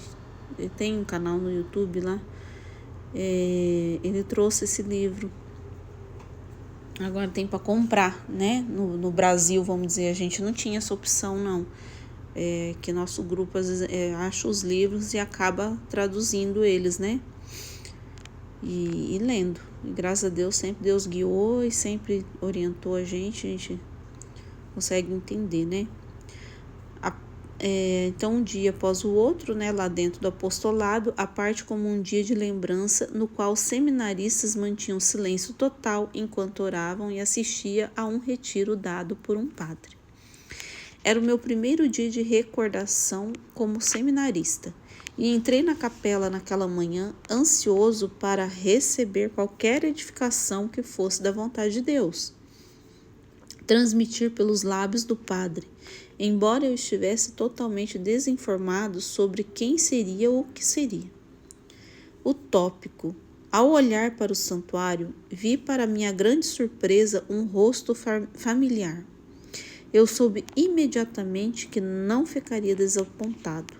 tem um canal no YouTube lá, ele trouxe esse livro. Agora tem para comprar, né? No Brasil, vamos dizer, a gente não tinha essa opção, não. Que nosso grupo às vezes acha os livros e acaba traduzindo eles, né? E lendo. E graças a Deus, sempre Deus guiou e sempre orientou a gente consegue entender, né? Então, um dia após o outro, né, lá dentro do apostolado, a parte como um dia de lembrança, no qual os seminaristas mantinham silêncio total enquanto oravam e assistia a um retiro dado por um padre. Era o meu primeiro dia de recordação como seminarista, e entrei na capela naquela manhã ansioso para receber qualquer edificação que fosse da vontade de Deus, transmitir pelos lábios do padre, embora eu estivesse totalmente desinformado sobre quem seria ou o que seria. O tópico. Ao olhar para o santuário, vi para minha grande surpresa um rosto familiar. Eu soube imediatamente que não ficaria desapontado.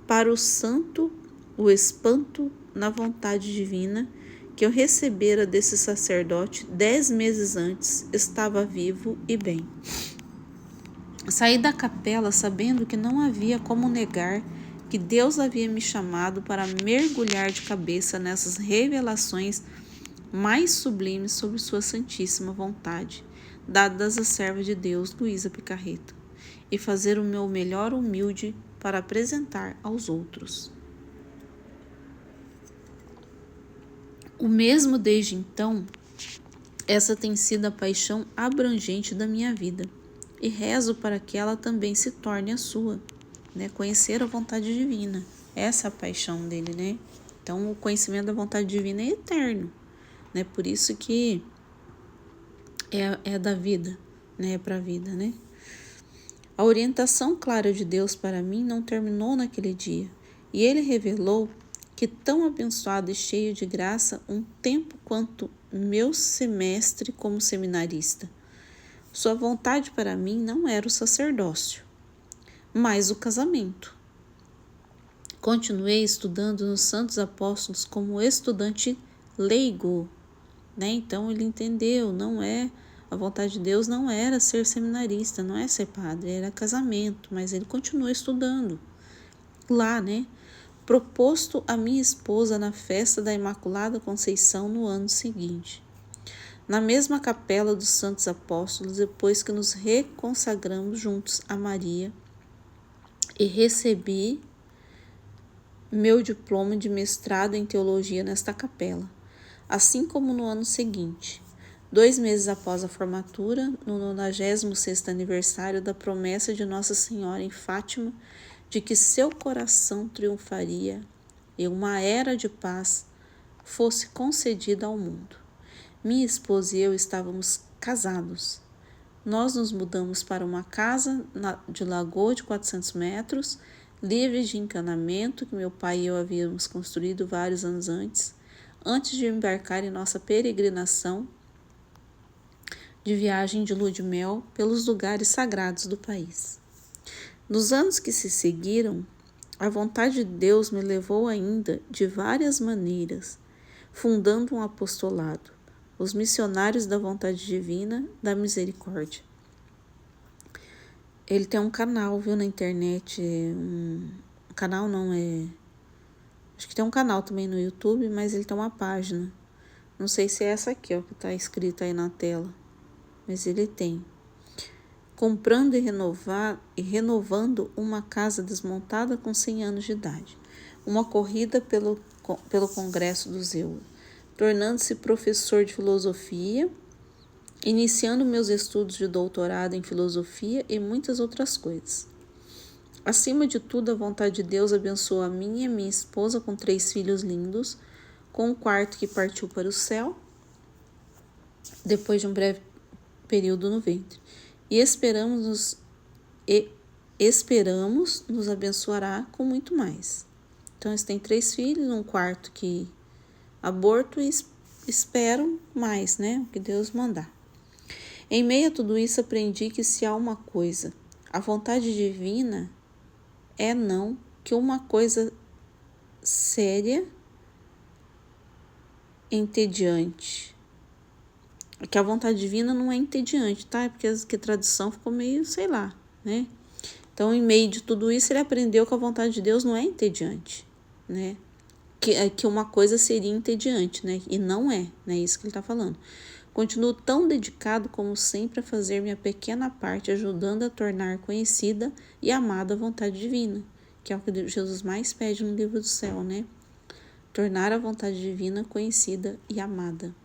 Para o santo, o espanto na vontade divina que eu recebera desse sacerdote 10 meses antes estava vivo e bem. Saí da capela sabendo que não havia como negar que Deus havia me chamado para mergulhar de cabeça nessas revelações mais sublimes sobre sua santíssima vontade, dadas à serva de Deus, Luísa Picarreto, e fazer o meu melhor humilde para apresentar aos outros. O mesmo desde então, essa tem sido a paixão abrangente da minha vida. e rezo para que ela também se torne a sua, né? Conhecer a vontade divina, essa é a paixão dele, né? Então, o conhecimento da vontade divina é eterno, né? Por isso que é da vida, né? É para a vida, né? A orientação clara de Deus para mim não terminou naquele dia, e ele revelou que tão abençoado e cheio de graça um tempo quanto meu semestre como seminarista. Sua vontade para mim não era o sacerdócio, mas o casamento. Continuei estudando nos Santos Apóstolos como estudante leigo, né? Então ele entendeu, a vontade de Deus não era ser seminarista, não é ser padre, era casamento, mas ele continuou estudando lá, né? Proposto a minha esposa na festa da Imaculada Conceição no ano seguinte. Na mesma capela dos Santos Apóstolos, depois que nos reconsagramos juntos a Maria, e recebi meu diploma de mestrado em teologia nesta capela, assim como no ano seguinte, 2 meses após a formatura, no 96º aniversário da promessa de Nossa Senhora em Fátima, de que seu coração triunfaria e uma era de paz fosse concedida ao mundo. Minha esposa e eu estávamos casados. Nós nos mudamos para uma casa de lagoa de 400 metros, livre de encanamento, que meu pai e eu havíamos construído vários anos antes de embarcar em nossa peregrinação de viagem de lua de mel pelos lugares sagrados do país. Nos anos que se seguiram, a vontade de Deus me levou ainda de várias maneiras, fundando um apostolado, os missionários da vontade divina da misericórdia. Ele tem um canal, viu, na internet, canal não, acho que tem um canal também no YouTube, mas ele tem uma página, não sei se é essa aqui, ó, que está escrita aí na tela, mas ele tem. Comprando e renovando uma casa desmontada com 100 anos de idade, uma corrida pelo Congresso do Zeu, tornando-se professor de filosofia, iniciando meus estudos de doutorado em filosofia e muitas outras coisas. Acima de tudo, a vontade de Deus abençoou a mim e a minha esposa com 3 filhos lindos, com um quarto que partiu para o céu, depois de um breve período no ventre. E esperamos nos abençoará com muito mais. Então, eles têm 3 filhos, um quarto que aborto e esperam mais, né? O que Deus mandar. Em meio a tudo isso, aprendi que se há uma coisa, a vontade divina é não que uma coisa séria, entediante. Que a vontade divina não é entediante, tá? Porque a tradução ficou meio, sei lá, né? Então, em meio de tudo isso, ele aprendeu que a vontade de Deus não é entediante, né? Que uma coisa seria entediante, né? E não é, né? Isso que ele está falando. Continuo tão dedicado como sempre a fazer minha pequena parte, ajudando a tornar conhecida e amada a vontade divina, que é o que Jesus mais pede no livro do céu, né? Tornar a vontade divina conhecida e amada.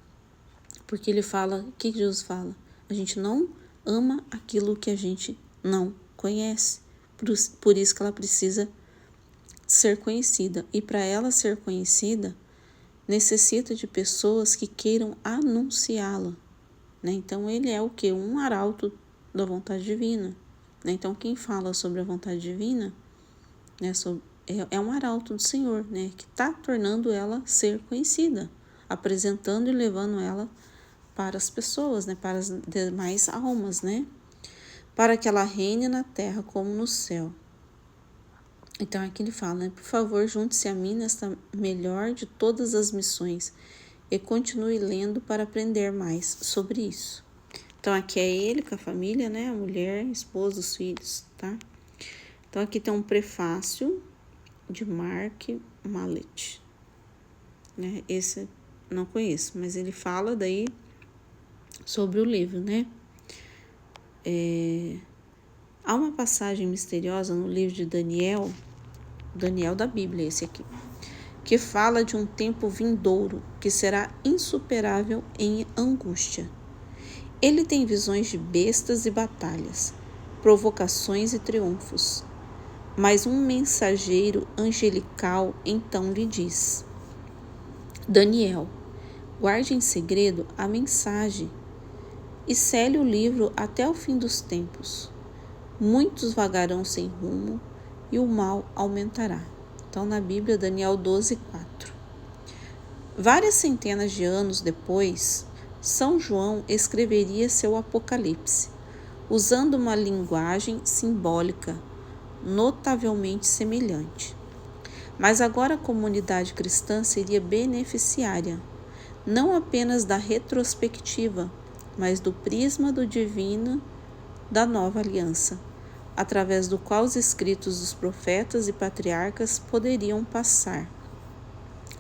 Porque ele fala, o que Jesus fala? A gente não ama aquilo que a gente não conhece. Por isso que ela precisa ser conhecida. E para ela ser conhecida, necessita de pessoas que queiram anunciá-la, né? Então, ele é o quê? Um arauto da vontade divina, né? Então, quem fala sobre a vontade divina, né, é um arauto do Senhor, né? Que está tornando ela ser conhecida, apresentando e levando ela para as pessoas, né? Para as demais almas, né? Para que ela reine na terra como no céu. Então, aqui ele fala, né? Por favor, junte-se a mim nesta melhor de todas as missões e continue lendo para aprender mais sobre isso. Então, aqui é ele com a família, né? A mulher, a esposa, os filhos, tá? Então, aqui tem um prefácio de Mark Mallet, né? Esse não conheço, mas ele fala daí sobre o livro, né? Há uma passagem misteriosa no livro de Daniel da Bíblia, esse aqui, que fala de um tempo vindouro que será insuperável em angústia. Ele tem visões de bestas e batalhas, provocações e triunfos. Mas um mensageiro angelical então lhe diz: Daniel, guarde em segredo a mensagem e cele o livro até o fim dos tempos. Muitos vagarão sem rumo e o mal aumentará. Então, na Bíblia, Daniel 12:4. Várias centenas de anos depois, São João escreveria seu Apocalipse, usando uma linguagem simbólica notavelmente semelhante. Mas agora a comunidade cristã seria beneficiária, não apenas da retrospectiva, mas do prisma do divino da nova aliança, através do qual os escritos dos profetas e patriarcas poderiam passar.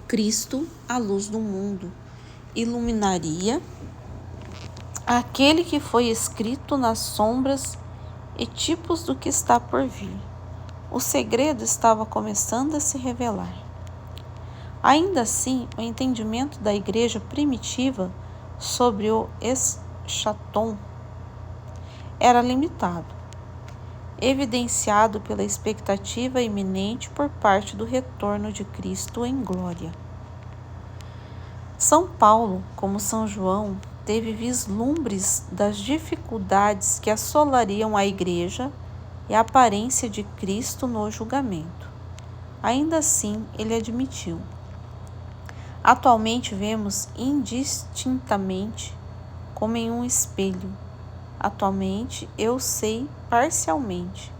Cristo, a luz do mundo, iluminaria aquele que foi escrito nas sombras e tipos do que está por vir. O segredo estava começando a se revelar. Ainda assim, o entendimento da igreja primitiva sobre o eschaton era limitado, evidenciado pela expectativa iminente por parte do retorno de Cristo em glória. São Paulo, como São João, teve vislumbres das dificuldades que assolariam a igreja e a aparência de Cristo no julgamento. Ainda assim, ele admitiu: atualmente vemos indistintamente como em um espelho. Atualmente eu sei parcialmente,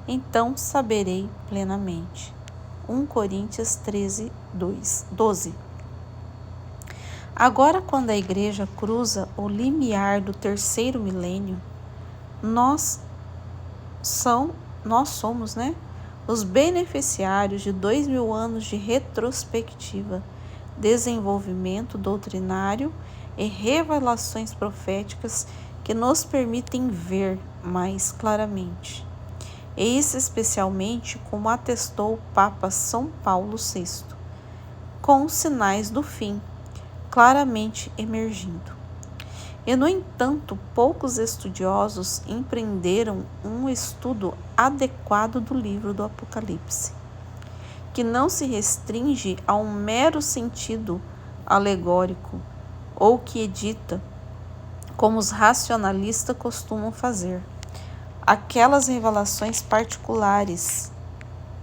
então saberei plenamente. 1 Coríntios 13:12. Agora, quando a igreja cruza o limiar do terceiro milênio, nós somos, os beneficiários de 2000 anos de retrospectiva, desenvolvimento doutrinário e revelações proféticas que nos permitem ver mais claramente. E isso especialmente como atestou o Papa São Paulo VI, com os sinais do fim claramente emergindo. E, no entanto, poucos estudiosos empreenderam um estudo adequado do livro do Apocalipse, que não se restringe a um mero sentido alegórico ou que edita, como os racionalistas costumam fazer, aquelas revelações particulares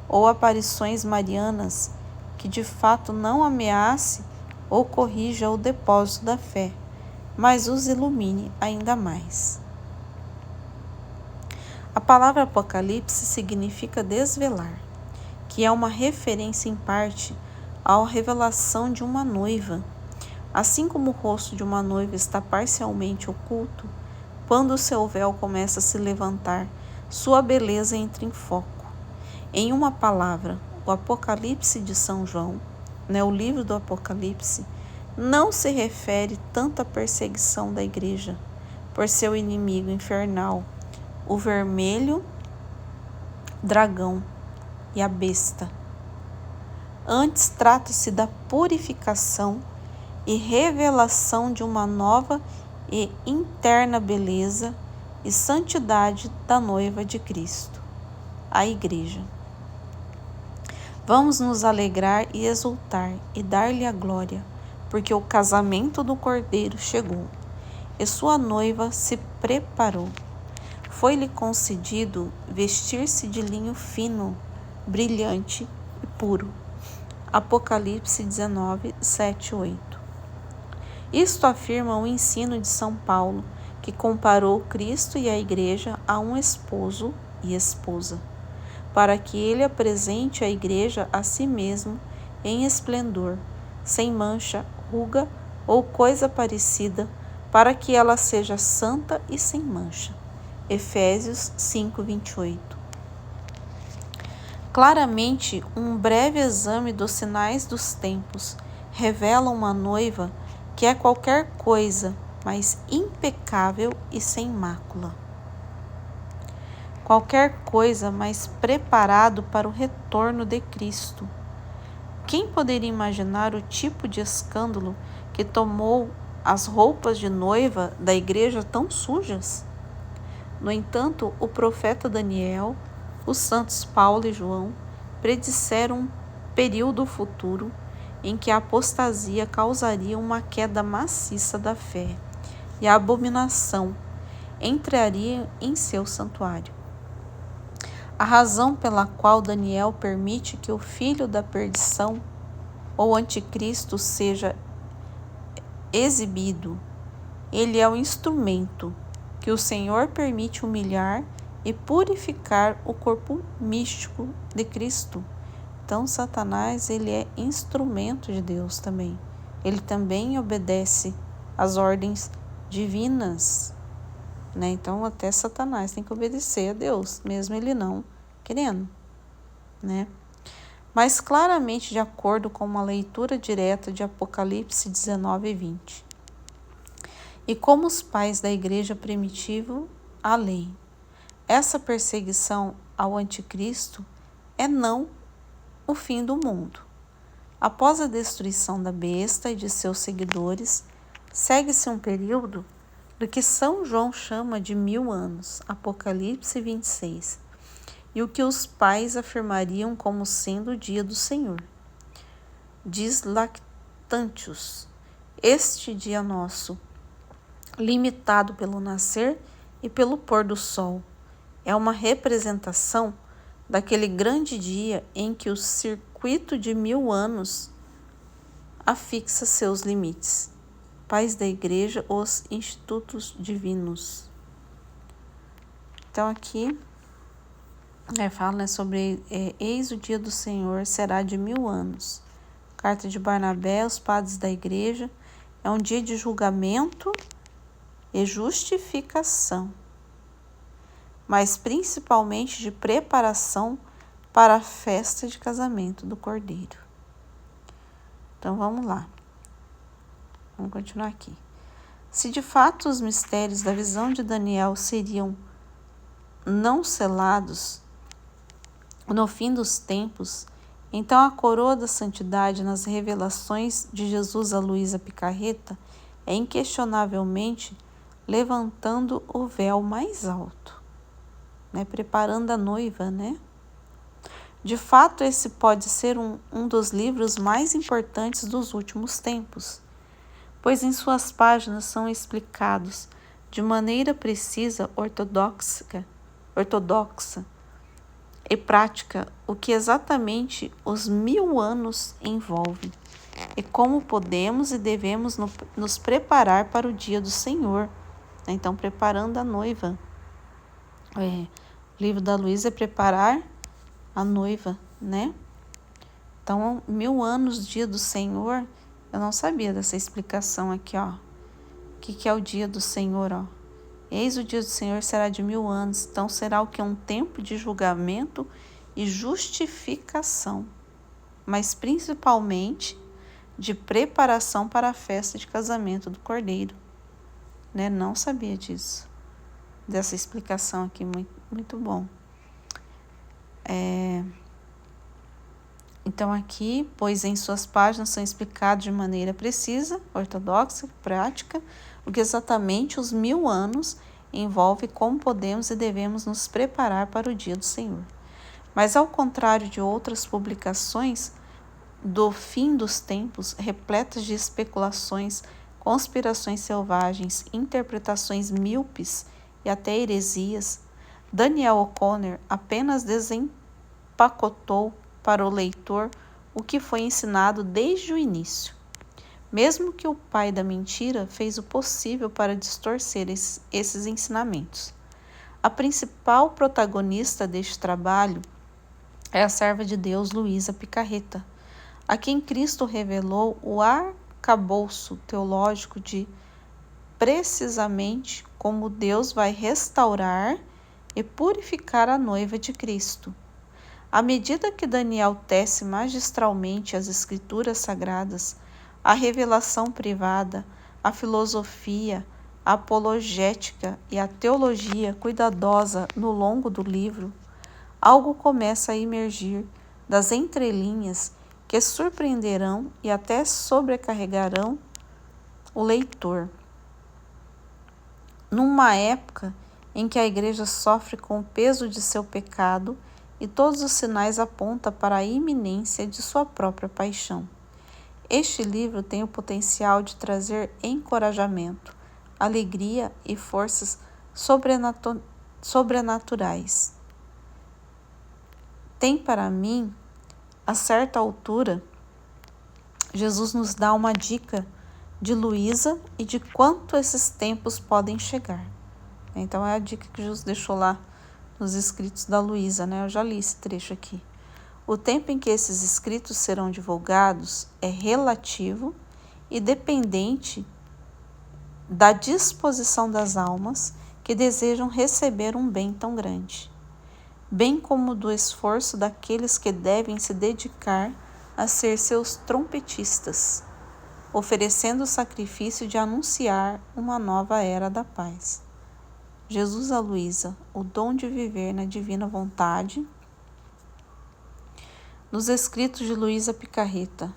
ou aparições marianas que de fato não ameace ou corrija o depósito da fé, mas os ilumine ainda mais. A palavra Apocalipse significa desvelar, que é uma referência em parte à revelação de uma noiva. Assim como o rosto de uma noiva está parcialmente oculto, quando o seu véu começa a se levantar, sua beleza entra em foco. Em uma palavra, o Apocalipse de São João, o livro do Apocalipse, não se refere tanto à perseguição da igreja por seu inimigo infernal, o vermelho dragão e a besta. Antes trata-se da purificação e revelação de uma nova e interna beleza e santidade da noiva de Cristo, a Igreja. Vamos nos alegrar e exultar e dar-lhe a glória, porque o casamento do Cordeiro chegou e sua noiva se preparou. Foi-lhe concedido vestir-se de linho fino, brilhante e puro. Apocalipse 19, 7, 8. Isto afirma o ensino de São Paulo, que comparou Cristo e a Igreja a um esposo e esposa, para que ele apresente a Igreja a si mesmo em esplendor, sem mancha, ruga ou coisa parecida, para que ela seja santa e sem mancha. Efésios 5:28. Claramente, um breve exame dos sinais dos tempos revela uma noiva que é qualquer coisa, mas impecável e sem mácula. Qualquer coisa mais preparado para o retorno de Cristo. Quem poderia imaginar o tipo de escândalo que tomou as roupas de noiva da igreja tão sujas? No entanto, o profeta Daniel, os santos Paulo e João predisseram um período futuro em que a apostasia causaria uma queda maciça da fé e a abominação entraria em seu santuário. A razão pela qual Daniel permite que o filho da perdição, ou anticristo, seja exibido, ele é o instrumento que o Senhor permite humilhar e purificar o corpo místico de Cristo. Então, Satanás, ele é instrumento de Deus também. Ele também obedece às ordens divinas, né? Então, até Satanás tem que obedecer a Deus, mesmo ele não querendo, né? Mas claramente de acordo com uma leitura direta de Apocalipse 19 e 20. E como os pais da igreja primitiva, a lei. Essa perseguição ao anticristo é não o fim do mundo. Após a destruição da besta e de seus seguidores, segue-se um período do que São João chama de 1000 anos, Apocalipse 26, e o que os pais afirmariam como sendo o dia do Senhor. Diz Lactantius: este dia nosso, limitado pelo nascer e pelo pôr do sol, é uma representação daquele grande dia em que o circuito de 1000 anos afixa seus limites. Pais da Igreja, os Institutos Divinos. Então aqui fala sobre eis o dia do Senhor será de 1000 anos. Carta de Barnabé aos padres da Igreja, é um dia de julgamento e justificação, mas principalmente de preparação para a festa de casamento do Cordeiro. Então vamos lá. Vamos continuar aqui. Se de fato os mistérios da visão de Daniel seriam não selados no fim dos tempos, então a coroa da santidade nas revelações de Jesus a Luísa Picarreta é inquestionavelmente levantando o véu mais alto, né? Preparando a noiva, né? De fato, esse pode ser um dos livros mais importantes dos últimos tempos, pois em suas páginas são explicados de maneira precisa, ortodoxa e prática o que exatamente os 1000 anos envolvem e como podemos e devemos nos preparar para o dia do Senhor. Então, preparando a noiva. O livro da Luísa é preparar a noiva, né? Então, 1000 anos, dia do Senhor, eu não sabia dessa explicação aqui, ó. O que é o dia do Senhor, ó? Eis o dia do Senhor será de 1000 anos, então será o que? Um tempo de julgamento e justificação, mas principalmente de preparação para a festa de casamento do Cordeiro, né? Não sabia disso, dessa explicação aqui, muito bom. Então aqui, pois em suas páginas são explicados de maneira precisa, ortodoxa, prática, o que exatamente os 1000 anos envolve, como podemos e devemos nos preparar para o dia do Senhor. Mas ao contrário de outras publicações do fim dos tempos, repletas de especulações, conspirações selvagens, interpretações míopes e até heresias, Daniel O'Connor apenas desempacotou para o leitor o que foi ensinado desde o início. Mesmo que o pai da mentira fez o possível para distorcer esses ensinamentos. A principal protagonista deste trabalho é a serva de Deus Luísa Picarreta, a quem Cristo revelou o arcabouço teológico de precisamente como Deus vai restaurar e purificar a noiva de Cristo. À medida que Daniel tece magistralmente as escrituras sagradas, a revelação privada, a filosofia, a apologética e a teologia cuidadosa no longo do livro, algo começa a emergir das entrelinhas que surpreenderão e até sobrecarregarão o leitor. Numa época em que a igreja sofre com o peso de seu pecado e todos os sinais apontam para a iminência de sua própria paixão. Este livro tem o potencial de trazer encorajamento, alegria e forças sobrenaturais. Tem para mim, a certa altura, Jesus nos dá uma dica de Luísa e de quanto esses tempos podem chegar. Então é a dica que Jesus deixou lá nos escritos da Luísa, né? Eu já li esse trecho aqui. O tempo em que esses escritos serão divulgados é relativo e dependente da disposição das almas que desejam receber um bem tão grande, bem como do esforço daqueles que devem se dedicar a ser seus trompetistas, oferecendo o sacrifício de anunciar uma nova era da paz. Jesus a Luísa, o dom de viver na divina vontade. Nos escritos de Luísa Picarreta,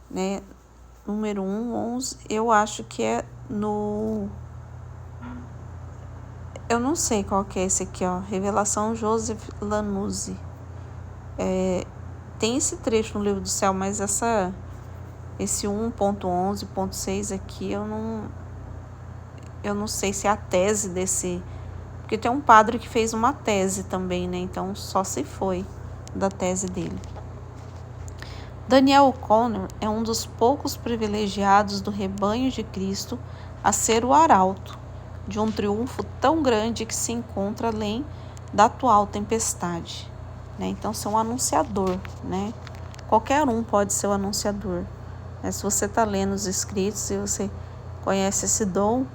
né, número 11, eu acho que é no... Eu não sei qual que é esse aqui, ó. Revelação Joseph Lanuzzi. Tem esse trecho no Livro do Céu, mas esse 1.11.6 aqui, eu não sei se é a tese desse... Porque tem um padre que fez uma tese também, né? Então, só se foi da tese dele. Daniel O'Connor é um dos poucos privilegiados do rebanho de Cristo a ser o arauto de um triunfo tão grande que se encontra além da atual tempestade, né? Então, ser um anunciador, né? Qualquer um pode ser o anunciador. Se você está lendo os escritos e você conhece esse dom,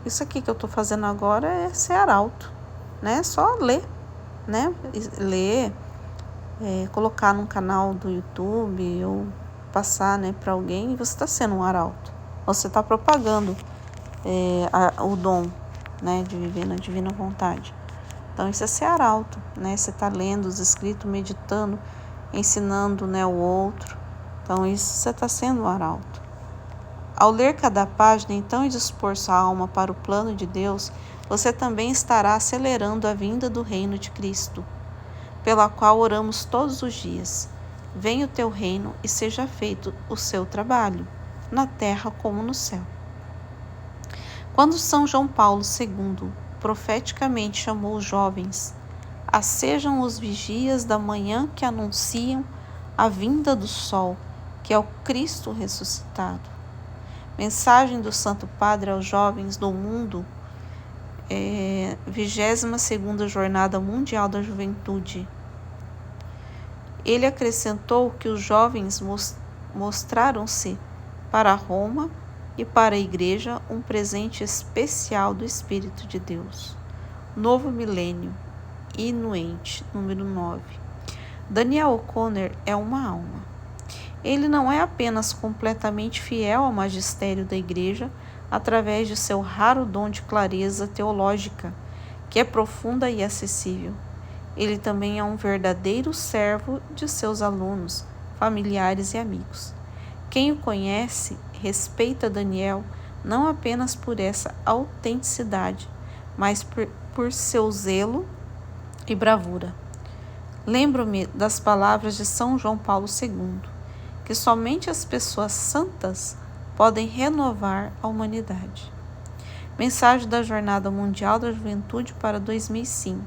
isso aqui que eu estou fazendo agora é ser arauto, né? Só ler, né? Ler, colocar num canal do YouTube ou passar, né, para alguém, e você está sendo um arauto. Você está propagando o dom, né, de viver na divina vontade. Então, isso é ser arauto, né? Você está lendo os escritos, meditando, ensinando, né, o outro. Então, isso você está sendo um arauto. Ao ler cada página, então, e dispor sua alma para o plano de Deus, você também estará acelerando a vinda do reino de Cristo, pela qual oramos todos os dias. Venha o teu reino e seja feito o seu trabalho, na terra como no céu. Quando São João Paulo II profeticamente chamou os jovens a sejam os vigias da manhã que anunciam a vinda do sol, que é o Cristo ressuscitado. Mensagem do Santo Padre aos jovens do mundo, 22ª Jornada Mundial da Juventude. Ele acrescentou que os jovens mostraram-se para Roma e para a Igreja um presente especial do Espírito de Deus. Novo Milênio, Inuente, número 9. Daniel O'Connor é uma alma. Ele não é apenas completamente fiel ao magistério da Igreja através de seu raro dom de clareza teológica, que é profunda e acessível. Ele também é um verdadeiro servo de seus alunos, familiares e amigos. Quem o conhece respeita Daniel não apenas por essa autenticidade, mas por seu zelo e bravura. Lembro-me das palavras de São João Paulo II, que somente as pessoas santas podem renovar a humanidade. Mensagem da Jornada Mundial da Juventude para 2005,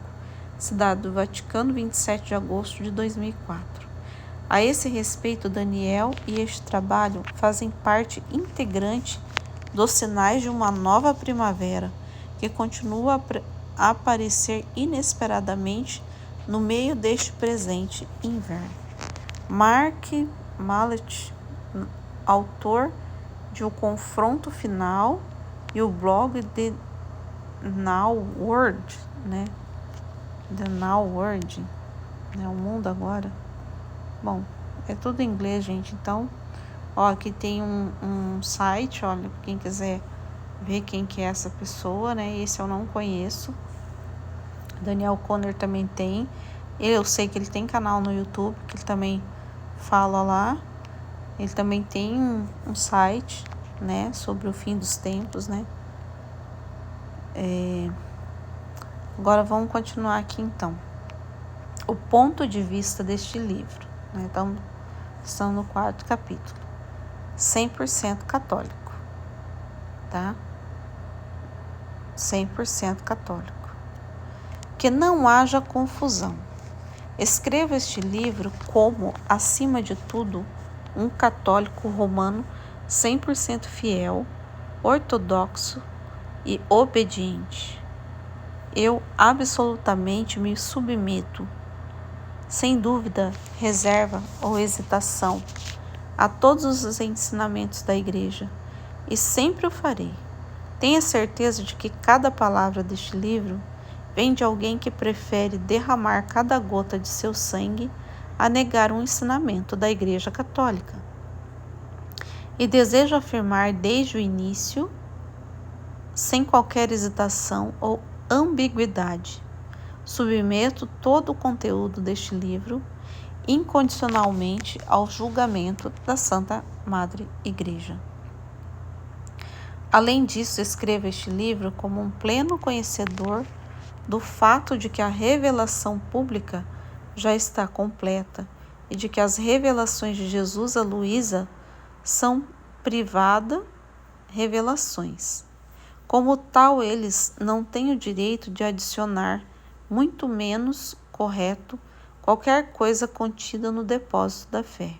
Cidade do Vaticano, 27 de agosto de 2004. A esse respeito, Daniel e este trabalho fazem parte integrante dos sinais de uma nova primavera que continua a aparecer inesperadamente no meio deste presente inverno. Mark Mallet, autor de O Confronto Final e o blog The Now World, né? The Now World, né? O mundo agora. Bom, é tudo em inglês, gente. Então, aqui tem um site, olha, quem quiser ver quem que é essa pessoa, né? Esse eu não conheço. Daniel O'Connor também tem. Eu sei que ele tem canal no YouTube, que ele também fala lá. Ele também tem um site, né, sobre o fim dos tempos, né? Agora vamos continuar aqui então. O ponto de vista deste livro, né? Então, estamos no 4º capítulo. 100% católico, tá? 100% católico. Que não haja confusão. Escreva este livro como, acima de tudo, um católico romano 100% fiel, ortodoxo e obediente. Eu absolutamente me submeto, sem dúvida, reserva ou hesitação, a todos os ensinamentos da Igreja, e sempre o farei. Tenha certeza de que cada palavra deste livro vem de alguém que prefere derramar cada gota de seu sangue a negar um ensinamento da Igreja Católica. E desejo afirmar desde o início, sem qualquer hesitação ou ambiguidade, submeto todo o conteúdo deste livro incondicionalmente ao julgamento da Santa Madre Igreja. Além disso, escrevo este livro como um pleno conhecedor do fato de que a revelação pública já está completa e de que as revelações de Jesus a Luísa são privada revelações. Como tal, eles não têm o direito de adicionar, muito menos correto, qualquer coisa contida no depósito da fé.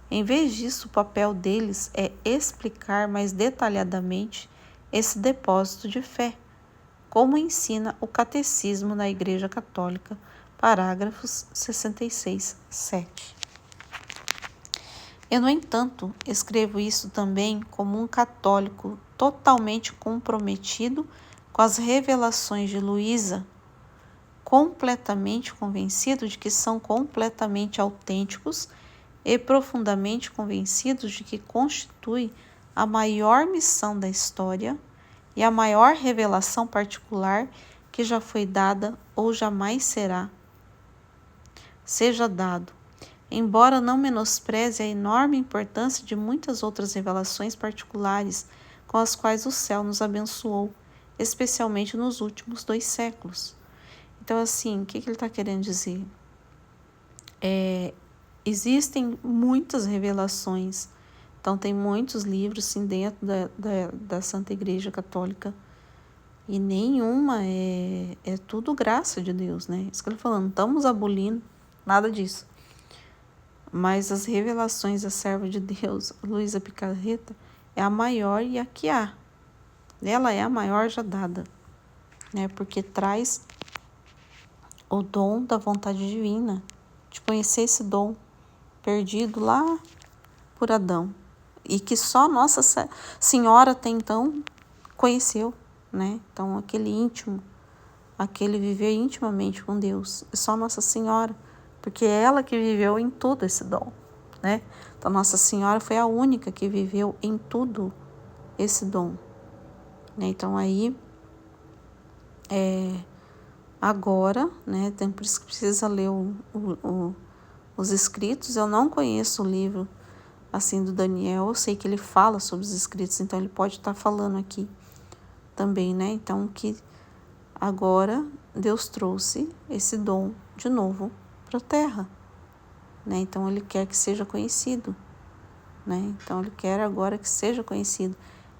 Em vez disso, o papel deles é explicar mais detalhadamente esse depósito de fé, como ensina o Catecismo na Igreja Católica, parágrafos 66, 7. Eu, no entanto, escrevo isso também como um católico totalmente comprometido com as revelações de Luísa, completamente convencido de que são completamente autênticos e profundamente convencidos de que constitui a maior missão da história e a maior revelação particular que já foi dada ou jamais seja dado, embora não menospreze a enorme importância de muitas outras revelações particulares com as quais o céu nos abençoou, especialmente nos últimos 2 séculos. Então, assim, o que ele está querendo dizer? Existem muitas revelações, então tem muitos livros sim, dentro da Santa Igreja Católica, e nenhuma é tudo graça de Deus, né? Isso que ele está falando, não estamos abolindo nada disso. Mas as revelações da serva de Deus, Luísa Piccarreta, é a maior e a que há. Ela é a maior já dada, né? Porque traz o dom da vontade divina, de conhecer esse dom perdido lá por Adão, e que só Nossa Senhora até então conheceu, né? Então aquele íntimo, aquele viver intimamente com Deus, é só Nossa Senhora, porque é ela que viveu em tudo esse dom, né? Então Nossa Senhora foi a única que viveu em tudo esse dom, né? Então aí agora, né? Tem por isso que precisa ler os escritos. Eu não conheço o livro assim do Daniel, eu sei que ele fala sobre os escritos, então ele pode estar falando aqui também, né? Então que agora Deus trouxe esse dom de novo para a Terra, né? Então ele quer que seja conhecido, né? Então ele quer agora que seja conhecido,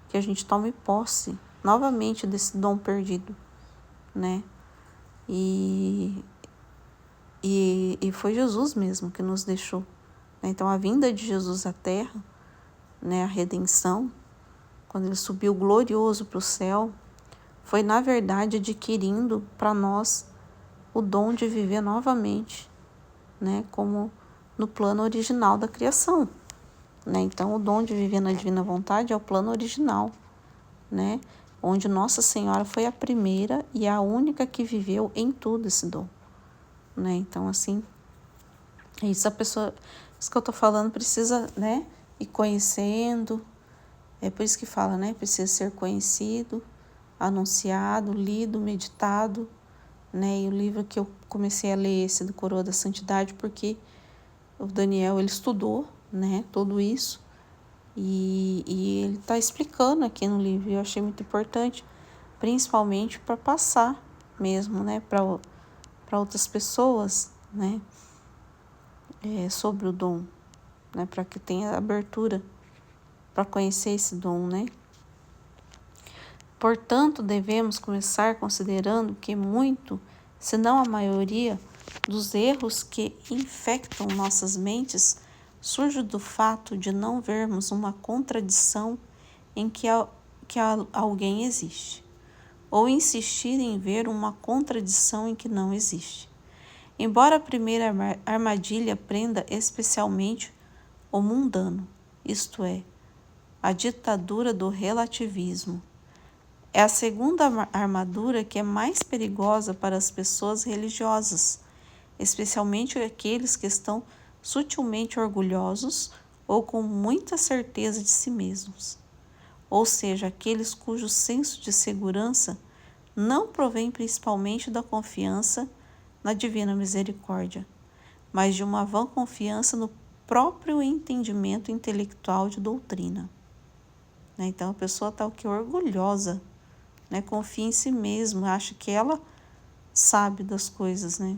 que a gente tome posse novamente desse dom perdido, né? E foi Jesus mesmo que nos deixou, né? Então a vinda de Jesus à Terra, né, a redenção, quando ele subiu glorioso para o céu, foi na verdade adquirindo para nós o dom de viver novamente, né, como no plano original da criação, né? Então o dom de viver na divina vontade é o plano original, né, onde Nossa Senhora foi a primeira e a única que viveu em tudo esse dom, né? Então assim, isso que eu tô falando precisa, né, ir conhecendo. É por isso que fala, né, precisa ser conhecido, anunciado, lido, meditado, né? E o livro que eu comecei a ler, esse do Coroa da Santidade, porque o Daniel, ele estudou, né, tudo isso, e ele está explicando aqui no livro, e eu achei muito importante principalmente para passar mesmo, né, para outras pessoas, né, sobre o dom, né, para que tenha abertura para conhecer esse dom, né. Portanto, devemos começar considerando que muito, se não a maioria, dos erros que infectam nossas mentes surge do fato de não vermos uma contradição em que alguém existe, ou insistir em ver uma contradição em que não existe. Embora a primeira armadilha prenda especialmente o mundano, isto é, a ditadura do relativismo, é a segunda armadura que é mais perigosa para as pessoas religiosas, especialmente aqueles que estão sutilmente orgulhosos ou com muita certeza de si mesmos, ou seja, aqueles cujo senso de segurança não provém principalmente da confiança na divina misericórdia, mas de uma vã confiança no próprio entendimento intelectual de doutrina. Então a pessoa está orgulhosa, né? Confia em si mesma, acha que ela sabe das coisas, né?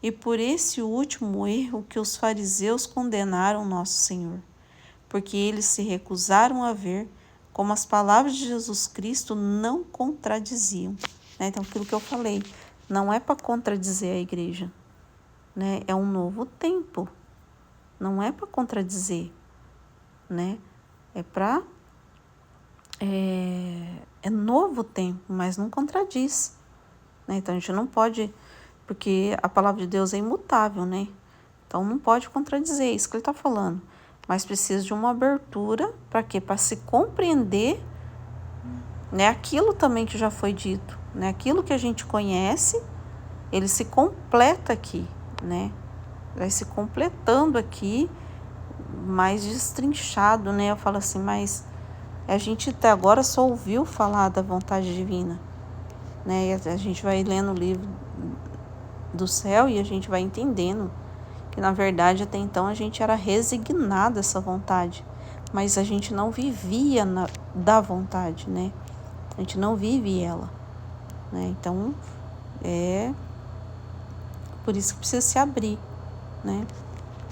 E por esse último erro que os fariseus condenaram nosso Senhor, porque eles se recusaram a ver como as palavras de Jesus Cristo não contradiziam, né? Então, aquilo que eu falei, não é para contradizer a igreja, né? É um novo tempo, não é para contradizer, né? É novo tempo, mas não contradiz, né? Então, a gente não pode, porque a palavra de Deus é imutável, né? Então, não pode contradizer, é isso que ele está falando. Mas precisa de uma abertura, para quê? Para se compreender, né, aquilo também que já foi dito, né? Aquilo que a gente conhece, ele se completa aqui, né? Vai se completando aqui, mais destrinchado, né? Eu falo assim, mas a gente até agora só ouviu falar da vontade divina, né? E a gente vai lendo o livro do céu e a gente vai entendendo que, na verdade, até então a gente era resignado a essa vontade, mas a gente não vivia da vontade, né? A gente não vive ela, né? Então, é por isso que precisa se abrir, né?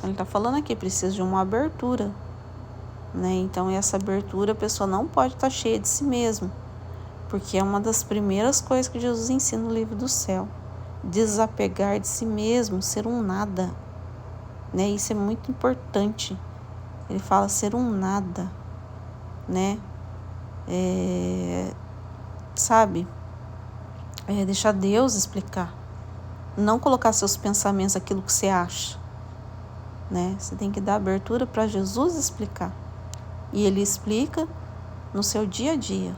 Ele está falando aqui, precisa de uma abertura, né? Então, essa abertura, a pessoa não pode estar cheia de si mesma, porque é uma das primeiras coisas que Jesus ensina no livro do céu. Desapegar de si mesmo, ser um nada, né? Isso é muito importante. Ele fala ser um nada, né? Sabe? Deixar Deus explicar. Não colocar seus pensamentos, aquilo que você acha, né? Você tem que dar abertura para Jesus explicar. E Ele explica no seu dia a dia,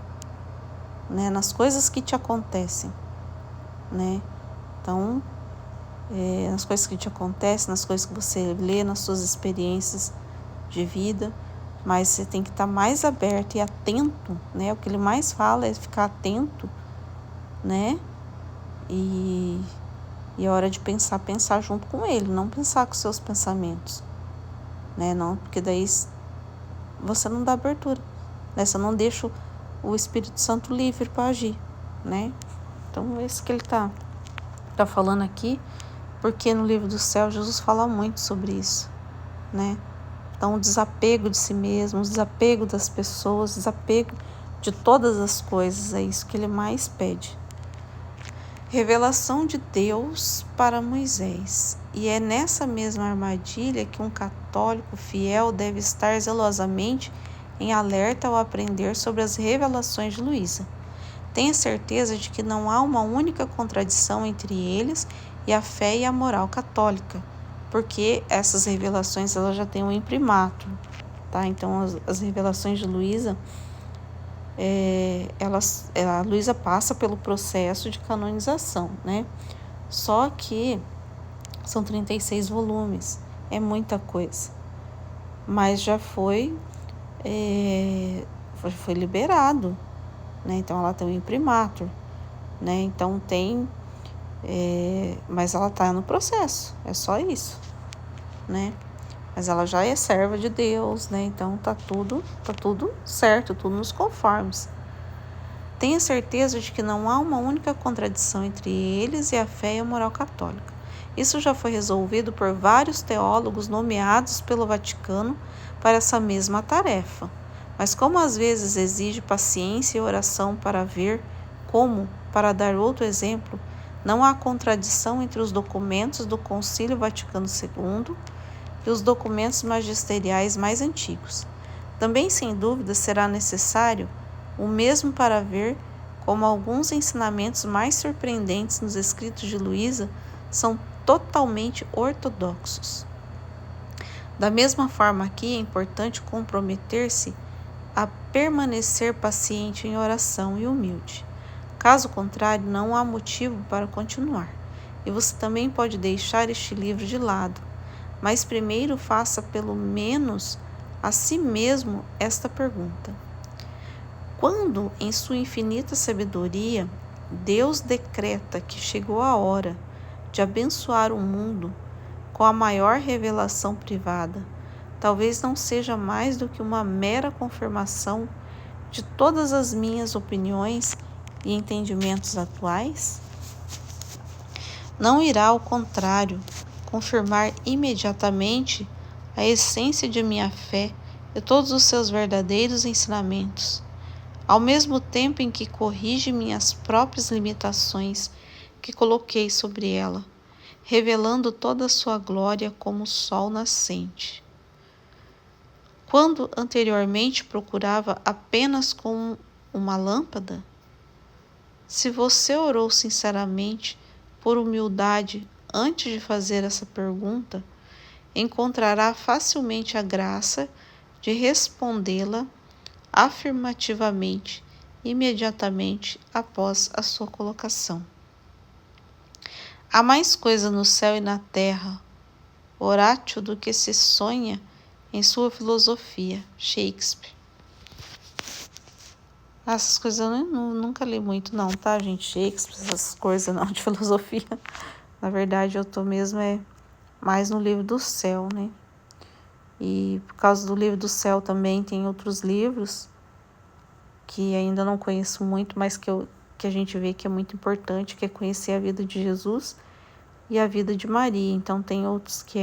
né? Nas coisas que te acontecem, né? Então, nas coisas que te acontecem, nas coisas que você lê, nas suas experiências de vida, mas você tem que estar mais aberto e atento, né? O que ele mais fala é ficar atento, né? E a hora de pensar junto com ele, não pensar com seus pensamentos, né? Não, porque daí você não dá abertura, né? Você não deixa o Espírito Santo livre para agir, né? Então, é isso que ele tá falando aqui, porque no livro do céu Jesus fala muito sobre isso, né? Então, o desapego de si mesmo, o desapego das pessoas, o desapego de todas as coisas, é isso que ele mais pede. Revelação de Deus para Moisés. E é nessa mesma armadilha que um católico fiel deve estar zelosamente em alerta ao aprender sobre as revelações de Luísa. Tenha certeza de que não há uma única contradição entre eles e a fé e a moral católica, porque essas revelações elas já têm um imprimatur, tá? Então, as revelações de Luísa, a Luísa passa pelo processo de canonização, né? Só que são 36 volumes, é muita coisa, mas já foi liberado, né? Então, ela tem um imprimatur, né? Então, mas ela está no processo, é só isso, né? Mas ela já é serva de Deus, né? Então tá tudo certo, tudo nos conformes, Tenha certeza de que não há uma única contradição entre eles e a fé e a moral católica. Isso já foi resolvido por vários teólogos nomeados pelo Vaticano para essa mesma tarefa. Mas como às vezes exige paciência e oração para ver como, para dar outro exemplo, não há contradição entre os documentos do Concílio Vaticano II e os documentos magisteriais mais antigos. Também, sem dúvida, será necessário o mesmo para ver como alguns ensinamentos mais surpreendentes nos escritos de Luísa são totalmente ortodoxos. Da mesma forma aqui, é importante comprometer-se a permanecer paciente em oração e humilde. Caso contrário, não há motivo para continuar. E você também pode deixar este livro de lado, mas primeiro faça pelo menos a si mesmo esta pergunta: quando, em sua infinita sabedoria, Deus decreta que chegou a hora de abençoar o mundo com a maior revelação privada, talvez não seja mais do que uma mera confirmação de todas as minhas opiniões e entendimentos atuais? Não irá, ao contrário, confirmar imediatamente a essência de minha fé e todos os seus verdadeiros ensinamentos, ao mesmo tempo em que corrige minhas próprias limitações que coloquei sobre ela, revelando toda a sua glória como o sol nascente. Quando anteriormente procurava apenas com uma lâmpada? Se você orou sinceramente, por humildade, antes de fazer essa pergunta, encontrará facilmente a graça de respondê-la afirmativamente, imediatamente após a sua colocação. Há mais coisa no céu e na terra, Horácio, do que se sonha em sua filosofia. Shakespeare. Essas coisas eu nunca li muito não, tá, gente? Shakespeare, essas coisas não, de filosofia. Na verdade, eu tô mesmo mais no livro do céu, né? E por causa do livro do céu também tem outros livros que ainda não conheço muito, mas que a gente vê que é muito importante, que é conhecer a vida de Jesus e a vida de Maria. Então tem outros que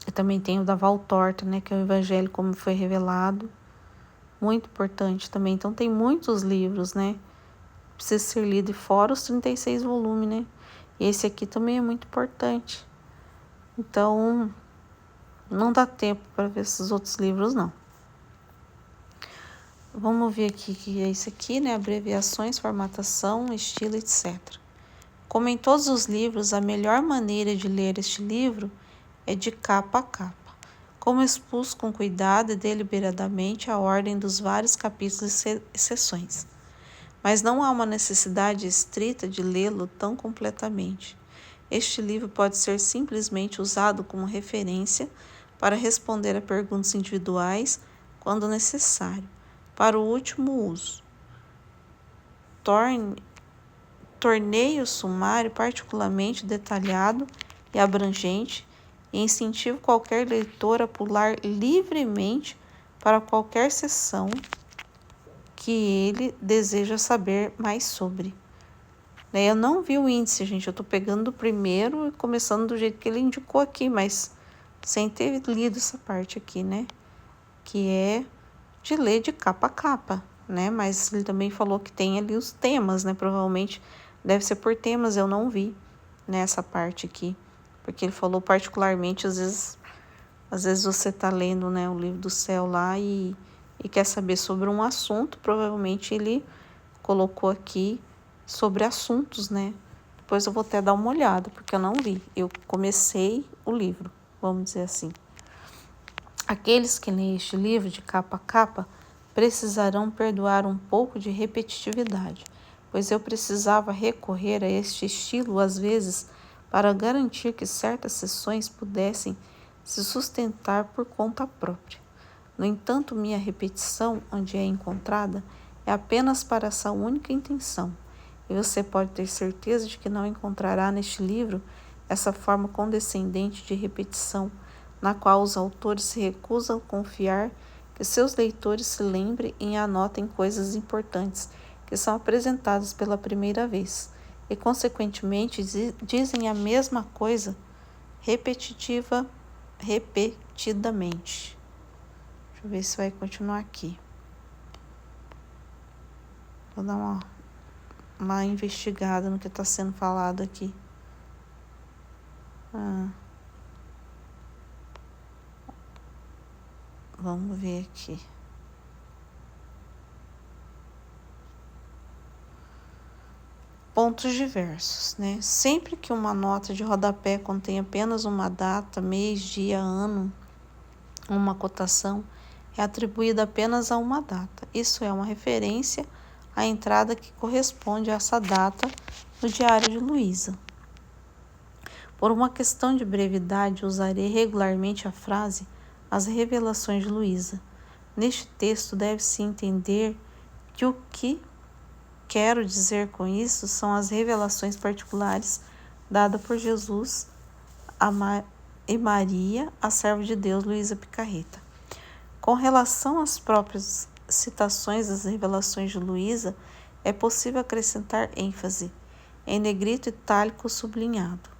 eu também tenho o da Valtorta, né, que é o Evangelho como foi revelado, muito importante também. Então tem muitos livros, né, precisa ser lido, e fora os 36 volumes, né, e esse aqui também é muito importante. Então não dá tempo para ver esses outros livros, não. Vamos ver aqui que é isso aqui, né, abreviações, formatação, estilo, etc. Como em todos os livros, a melhor maneira de ler este livro é de capa a capa. Como expus com cuidado e deliberadamente a ordem dos vários capítulos e seções. Mas não há uma necessidade estrita de lê-lo tão completamente. Este livro pode ser simplesmente usado como referência para responder a perguntas individuais quando necessário, para o último uso. Tornei o sumário particularmente detalhado e abrangente e incentivo qualquer leitor a pular livremente para qualquer seção que ele deseja saber mais sobre. Eu não vi o índice, gente, eu estou pegando do primeiro e começando do jeito que ele indicou aqui, mas sem ter lido essa parte aqui, né? Que é de ler de capa a capa, né? Mas ele também falou que tem ali os temas, né? Provavelmente deve ser por temas, eu não vi nessa parte aqui, porque ele falou particularmente, às vezes você está lendo, né, o livro do céu lá e quer saber sobre um assunto, provavelmente ele colocou aqui sobre assuntos, né? Depois eu vou até dar uma olhada, porque eu não vi. Eu comecei o livro, vamos dizer assim. Aqueles que leem este livro de capa a capa precisarão perdoar um pouco de repetitividade, pois eu precisava recorrer a este estilo às vezes para garantir que certas seções pudessem se sustentar por conta própria. No entanto, minha repetição, onde é encontrada, é apenas para essa única intenção, e você pode ter certeza de que não encontrará neste livro essa forma condescendente de repetição, na qual os autores se recusam a confiar que que seus leitores se lembrem e anotem coisas importantes que são apresentadas pela primeira vez e, consequentemente, dizem a mesma coisa repetidamente. Deixa eu ver se vai continuar aqui. Vou dar uma investigada no que está sendo falado aqui. Vamos ver aqui. Pontos diversos, né? Sempre que uma nota de rodapé contém apenas uma data, mês, dia, ano, uma cotação, é atribuída apenas a uma data. Isso é uma referência à entrada que corresponde a essa data no diário de Luísa. Por uma questão de brevidade, usarei regularmente a frase "as revelações de Luísa". Neste texto deve-se entender que o que quero dizer com isso são as revelações particulares dadas por Jesus e Maria, a serva de Deus, Luísa Picarreta. Com relação às próprias citações das revelações de Luísa, é possível acrescentar ênfase, em negrito itálico sublinhado.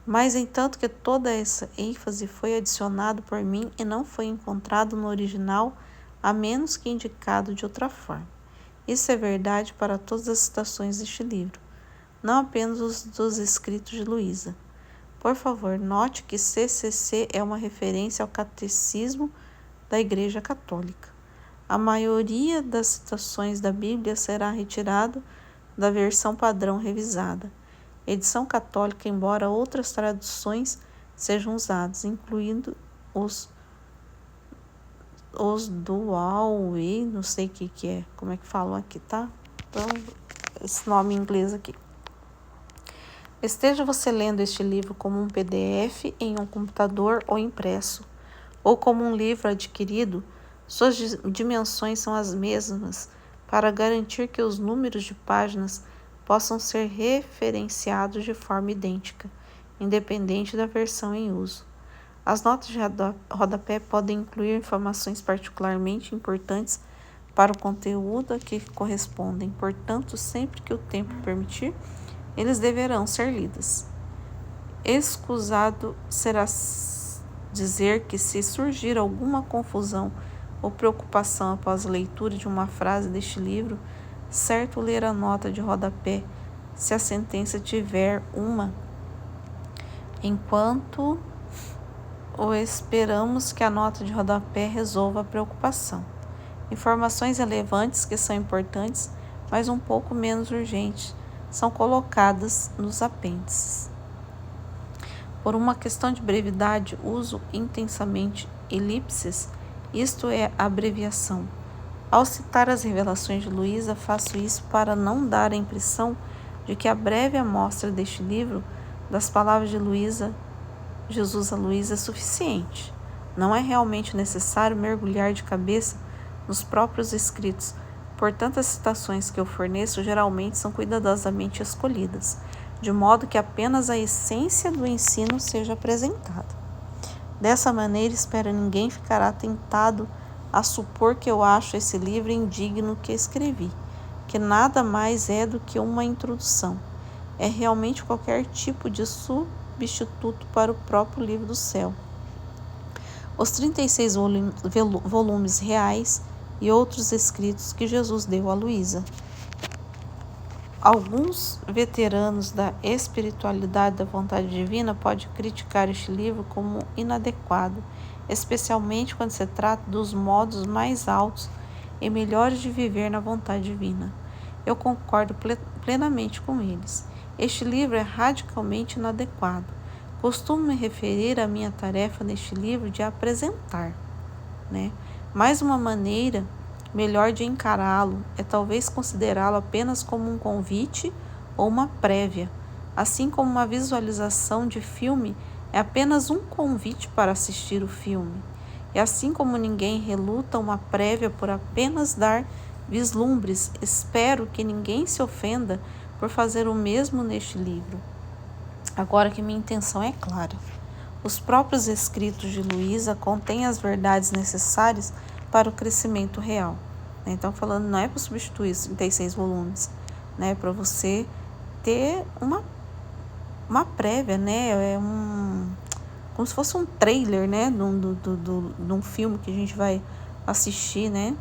Mas, entanto que toda essa ênfase foi adicionada por mim e não foi encontrado no original, a menos que indicado de outra forma. Isso é verdade para todas as citações deste livro, não apenas os dos escritos de Luísa. Por favor, note que CCC é uma referência ao Catecismo da Igreja Católica. A maioria das citações da Bíblia será retirado da versão padrão revisada. Edição católica, embora outras traduções sejam usadas, incluindo os dual e não sei o que é, como é que falam aqui, tá? Então, esse nome em inglês aqui. Esteja você lendo este livro como um PDF em um computador ou impresso, ou como um livro adquirido, suas dimensões são as mesmas para garantir que os números de páginas possam ser referenciados de forma idêntica, independente da versão em uso. As notas de rodapé podem incluir informações particularmente importantes para o conteúdo a que correspondem, portanto, sempre que o tempo permitir, eles deverão ser lidas. Escusado será dizer que, se surgir alguma confusão ou preocupação após a leitura de uma frase deste livro, certo ler a nota de rodapé, se a sentença tiver uma, enquanto esperamos que a nota de rodapé resolva a preocupação. Informações relevantes que são importantes, mas um pouco menos urgentes, são colocadas nos apêndices. Por uma questão de brevidade, uso intensamente elipses, isto é, abreviação. Ao citar as revelações de Luísa, faço isso para não dar a impressão de que a breve amostra deste livro, das palavras de Jesus a Luísa, é suficiente. Não é realmente necessário mergulhar de cabeça nos próprios escritos, portanto as citações que eu forneço geralmente são cuidadosamente escolhidas, de modo que apenas a essência do ensino seja apresentada. Dessa maneira, espero ninguém ficará tentado a supor que eu acho esse livro indigno que escrevi, que nada mais é do que uma introdução. É realmente qualquer tipo de substituto para o próprio livro do céu. Os 36 volumes reais e outros escritos que Jesus deu a Luísa. Alguns veteranos da espiritualidade da vontade divina podem criticar este livro como inadequado, especialmente quando se trata dos modos mais altos e melhores de viver na vontade divina. Eu concordo plenamente com eles. Este livro é radicalmente inadequado. Costumo me referir à minha tarefa neste livro de apresentar, Mais uma maneira melhor de encará-lo é talvez considerá-lo apenas como um convite ou uma prévia, assim como uma visualização de filme é apenas um convite para assistir o filme. E assim como ninguém reluta uma prévia por apenas dar vislumbres, espero que ninguém se ofenda por fazer o mesmo neste livro. Agora que minha intenção é clara. Os próprios escritos de Luísa contêm as verdades necessárias para o crescimento real. Então, falando, não é para substituir os 36 volumes, né? É para você ter uma prévia, né? Como se fosse um trailer, né? De um filme que a gente vai assistir, né?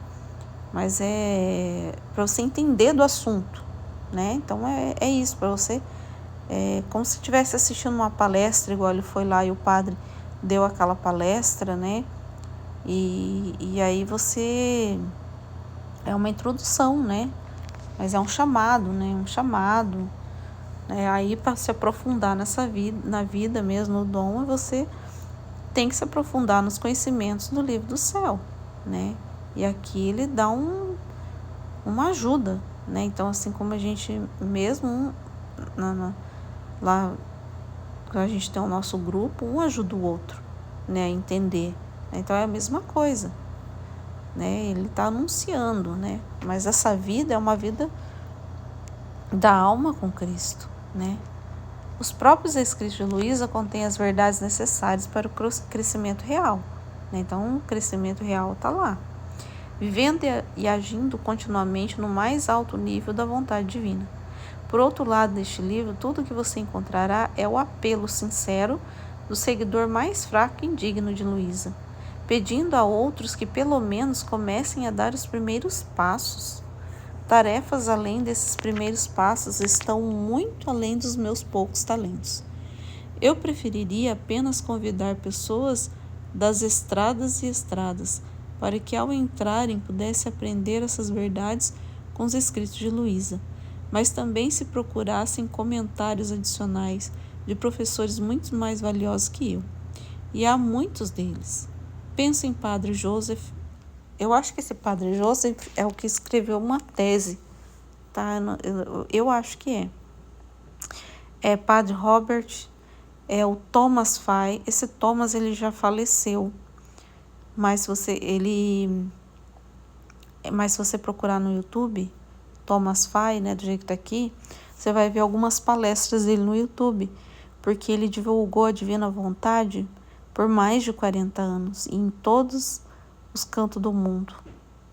Mas é para você entender do assunto, né? Então, é isso, para você... como se estivesse assistindo uma palestra, igual ele foi lá e o padre deu aquela palestra, né? E aí você... É uma introdução, né? Mas é um chamado, né? Um chamado. Aí para se aprofundar na vida mesmo, no dom, você tem que se aprofundar nos conhecimentos do livro do céu, né? E aqui ele dá uma ajuda, né? Então, assim como a gente mesmo lá a gente tem o nosso grupo, um ajuda o outro, né, a entender. Então é a mesma coisa, né? Ele está anunciando, né? Mas essa vida é uma vida da alma com Cristo, né? Os próprios escritos de Luísa contêm as verdades necessárias para o crescimento real, né? Então o crescimento real está lá, vivendo e agindo continuamente no mais alto nível da vontade divina. Por outro lado, neste livro, tudo que você encontrará é o apelo sincero do seguidor mais fraco e indigno de Luísa, pedindo a outros que pelo menos comecem a dar os primeiros passos. Tarefas além desses primeiros passos estão muito além dos meus poucos talentos. Eu preferiria apenas convidar pessoas das estradas e estradas, para que ao entrarem pudesse aprender essas verdades com os escritos de Luísa, mas também se procurassem comentários adicionais de professores muito mais valiosos que eu. E há muitos deles. Penso em Padre Joseph. Eu acho que esse Padre Joseph é o que escreveu uma tese, tá? Eu acho que é. É Padre Robert, é o Thomas Fay. Esse Thomas, ele já faleceu, mas se você procurar no YouTube, Thomas Fay, né, do jeito que tá aqui, você vai ver algumas palestras dele no YouTube, porque ele divulgou a Divina Vontade por mais de 40 anos, em todos os cantos do mundo,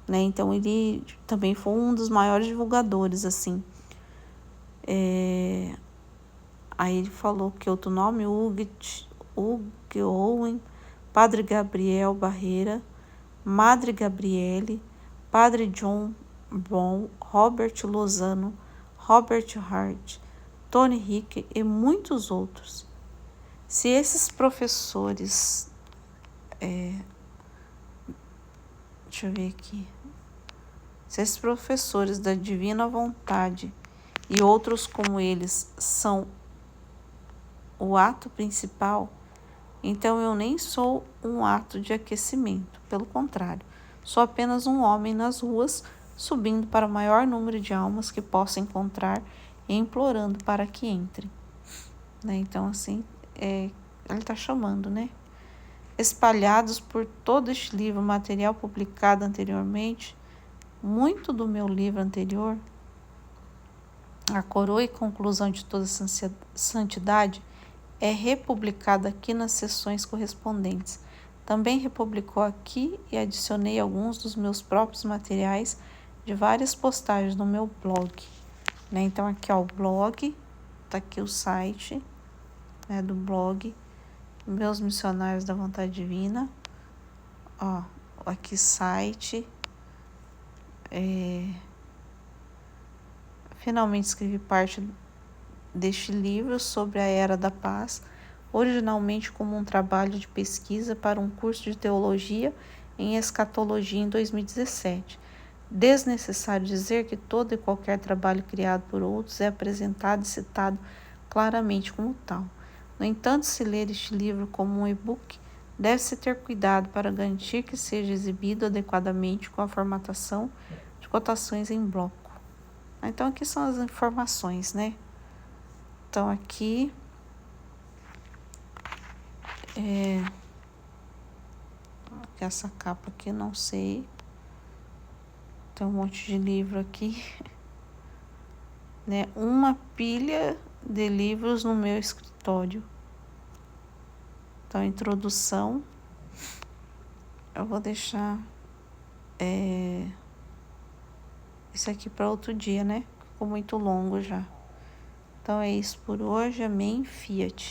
né? Então ele também foi um dos maiores divulgadores, assim. Aí ele falou que outro nome, Hugh Owen, Padre Gabriel Barreira, Madre Gabriele, Padre John Bon, Robert Lozano, Robert Hart, Tony Hick e muitos outros. Se esses professores, deixa eu ver aqui, se esses professores da Divina Vontade e outros como eles são o ato principal, então eu nem sou um ato de aquecimento, pelo contrário, sou apenas um homem nas ruas, subindo para o maior número de almas que possa encontrar e implorando para que entrem, né? Então, assim, ele está chamando, né? Espalhados por todo este livro, material publicado anteriormente, muito do meu livro anterior, A Coroa e Conclusão de Toda Santidade, é republicado aqui nas seções correspondentes. Também republicou aqui e adicionei alguns dos meus próprios materiais de várias postagens no meu blog, né? Então aqui, ó, o blog, tá aqui o site, né, do blog Meus Missionários da Vontade Divina, ó, aqui site, finalmente escrevi parte deste livro sobre a Era da Paz, originalmente como um trabalho de pesquisa para um curso de teologia em escatologia em 2017. Desnecessário dizer que todo e qualquer trabalho criado por outros é apresentado e citado claramente como tal. No entanto, se ler este livro como um e-book, deve-se ter cuidado para garantir que seja exibido adequadamente com a formatação de cotações em bloco. Então, aqui são as informações, né? Então, aqui essa capa aqui, não sei. Tem um monte de livro aqui, né? Uma pilha de livros no meu escritório. Então, a introdução, eu vou deixar isso aqui para outro dia, né? Ficou muito longo já. Então, é isso por hoje. Amém. Fiat.